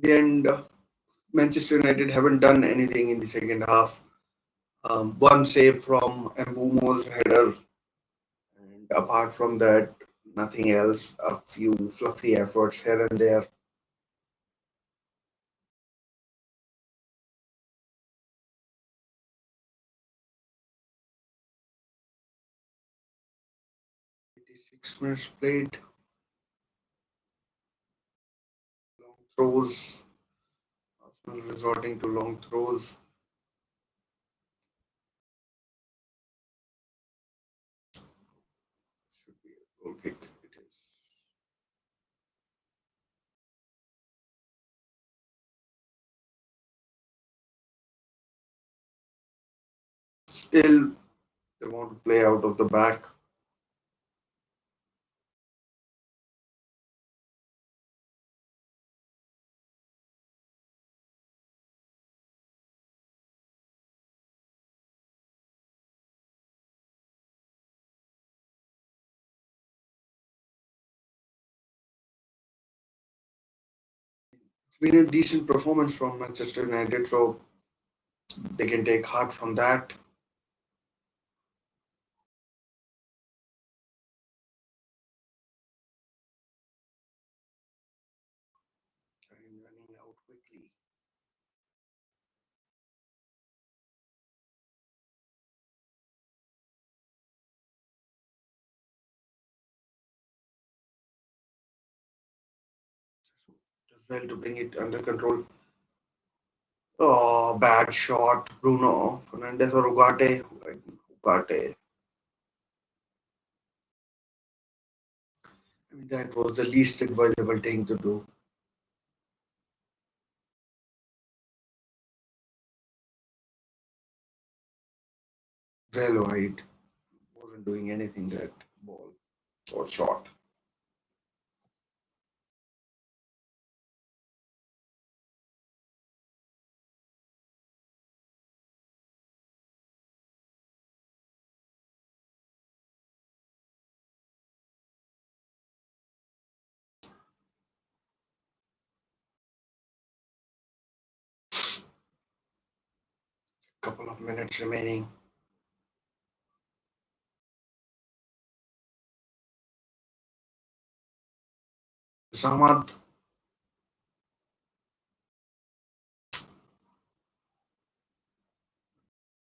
Speaker 1: In the end, Manchester United haven't done anything in the second half. One save from Mbumo's header, and apart from that, nothing else. A few fluffy efforts here and there. 86 minutes played, long throws. Arsenal resorting to long throws. Should be a goal kick. It is. Still, they want to play out of the back. It's been a decent performance from Manchester United, so they can take heart from that. Time running out quickly. Does well to bring it under control. Oh, bad shot. Bruno Fernandes or Ugarte. Ugarte. I mean, that was the least advisable thing to do. Well wide. Wasn't doing anything that ball or shot. Couple of minutes remaining. Samad.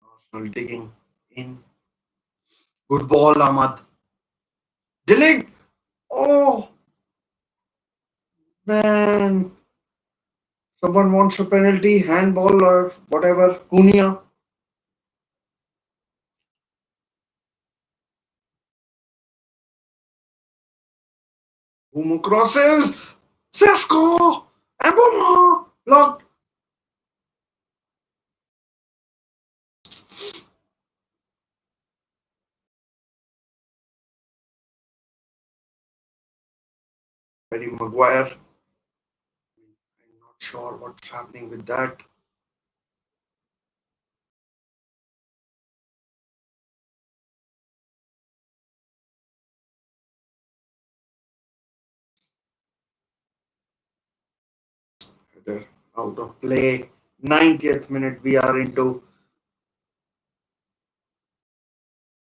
Speaker 1: Arsenal digging in. Good ball, Ahmad. Delict. Oh, man. Someone wants a penalty, handball, or whatever. Cunha. Humo crosses. Sesko. Embolo. Locked. Harry Maguire. I'm not sure what's happening with that. Header out of play. 90th minute we are into.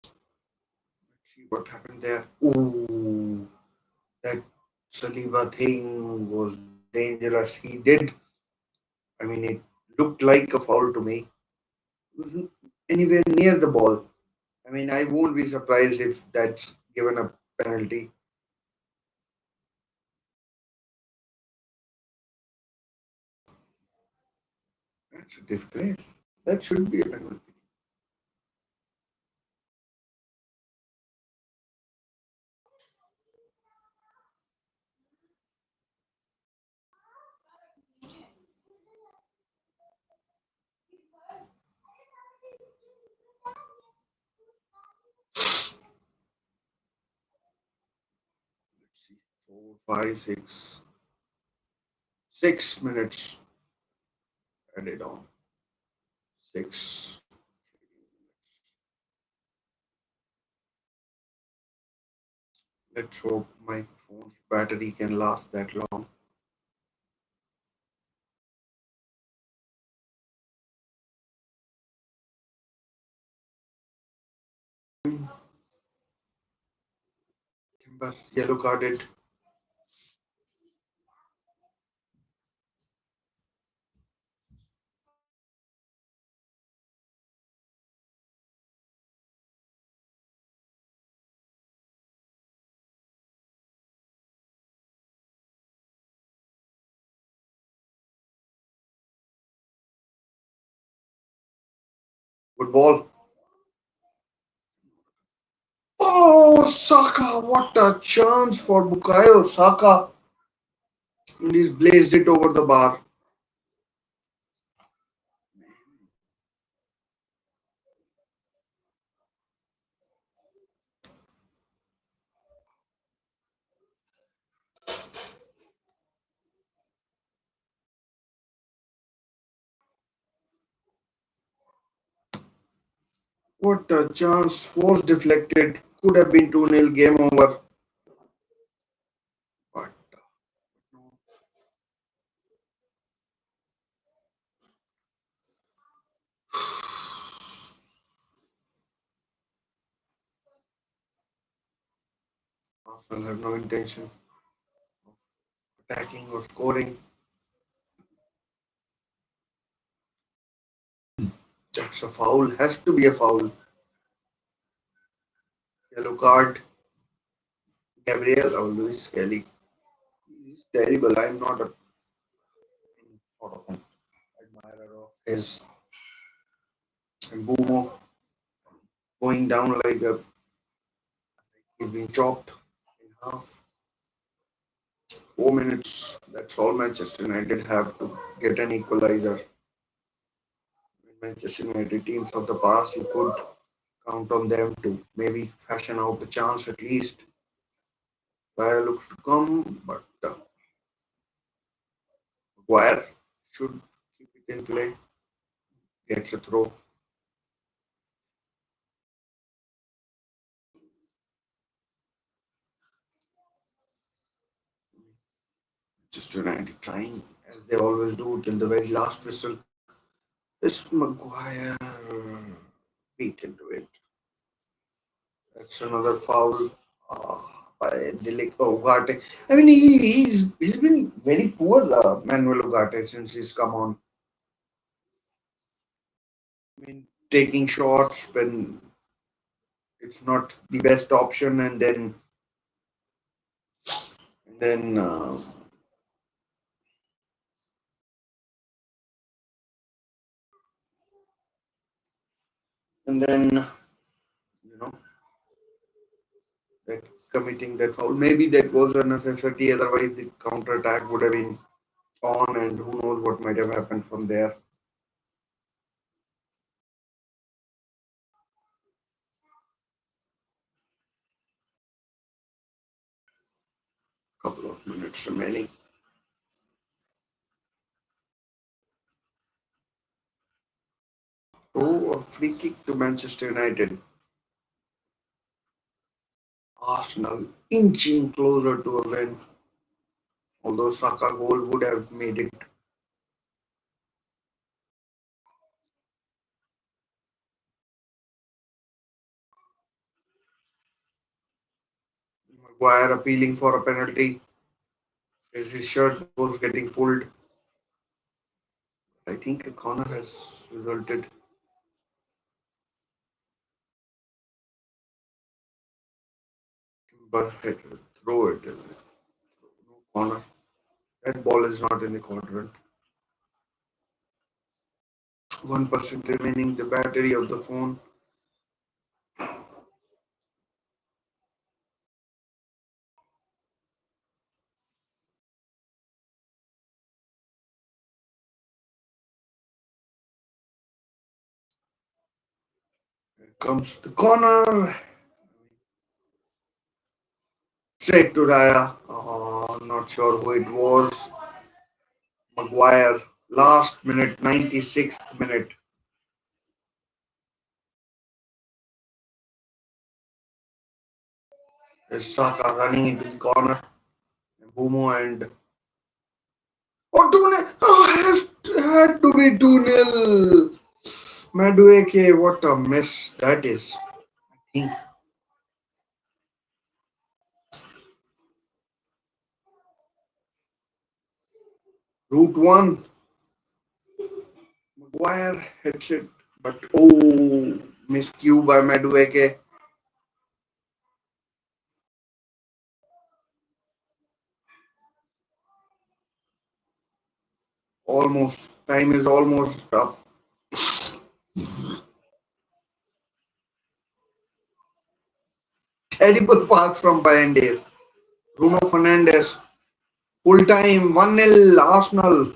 Speaker 1: Let's see what happened there. Ooh, that Saliba thing was dangerous. He did. I mean, it looked like a foul to me. It wasn't anywhere near the ball. I mean, I won't be surprised if that's given a penalty. That's a disgrace. That should be a penalty. 4, 5, 6, 6 minutes added on. Six. Let's hope my phone's battery can last that long. but yellow carded. Good ball. Oh, Saka! What a chance for Bukayo Saka! And he's blazed it over the bar. What a chance was deflected. Could have been 2-0 game over. But Arsenal have no intention of attacking or scoring. That's a foul. Has to be a foul. Yellow card. Gabriel or Luis Kelly. He's terrible. I'm not a sort of an admirer of his. And Bumo going down like he's been chopped in half. 4 minutes. That's all Manchester United have to get an equalizer. Manchester United teams of the past, you could count on them to maybe fashion out a chance at least. Wire looks to come, but Wire should keep it in play. Gets a throw. Manchester United trying as they always do till the very last whistle. This Maguire beat into it. That's another foul uh, by Dilik Ugarte. I mean, he's been very poor, Manuel Ugarte, since he's come on. I mean, taking shots when it's not the best option, and then and then you know that committing that foul. Maybe that was a necessity. Otherwise, the counter attack would have been on, and who knows what might have happened from there. Couple of minutes remaining. Oh, a free kick to Manchester United. Arsenal inching closer to a win. Although Saka goal would have made it. Maguire appealing for a penalty as his shirt was getting pulled. I think a corner has resulted, but throw it. No corner. That ball is not in the quadrant. 1% remaining. The battery of the phone comes to corner. Straight to Raya. Not sure who it was. Maguire. Last minute, 96th minute. Is Saka running into the corner. Bumo and oh, 2-0. Oh, had to be 2-0. Madueke, what a mess that is. I think Route 1, Maguire hits it, but oh, miscue by Madueke. Almost, time is almost up. Terrible pass from Bayender. Bruno Fernandes, full time, 1-0 Arsenal.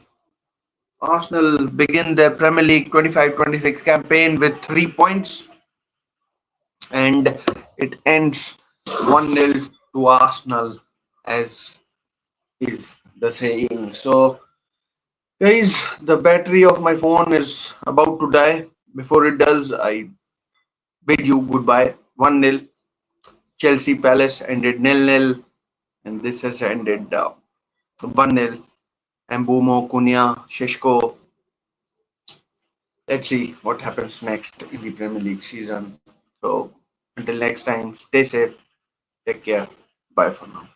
Speaker 1: Arsenal begin their Premier League 25-26 campaign with 3 points, and it ends 1-0 to Arsenal, as is the saying. So, guys, the battery of my phone is about to die. Before it does, I bid you goodbye. 1-0. Chelsea Palace ended 0-0, and this has ended 1-0. Mbumo, Cunha, Sheshko. Let's see what happens next in the Premier League season. So, until next time, stay safe, take care, bye for now.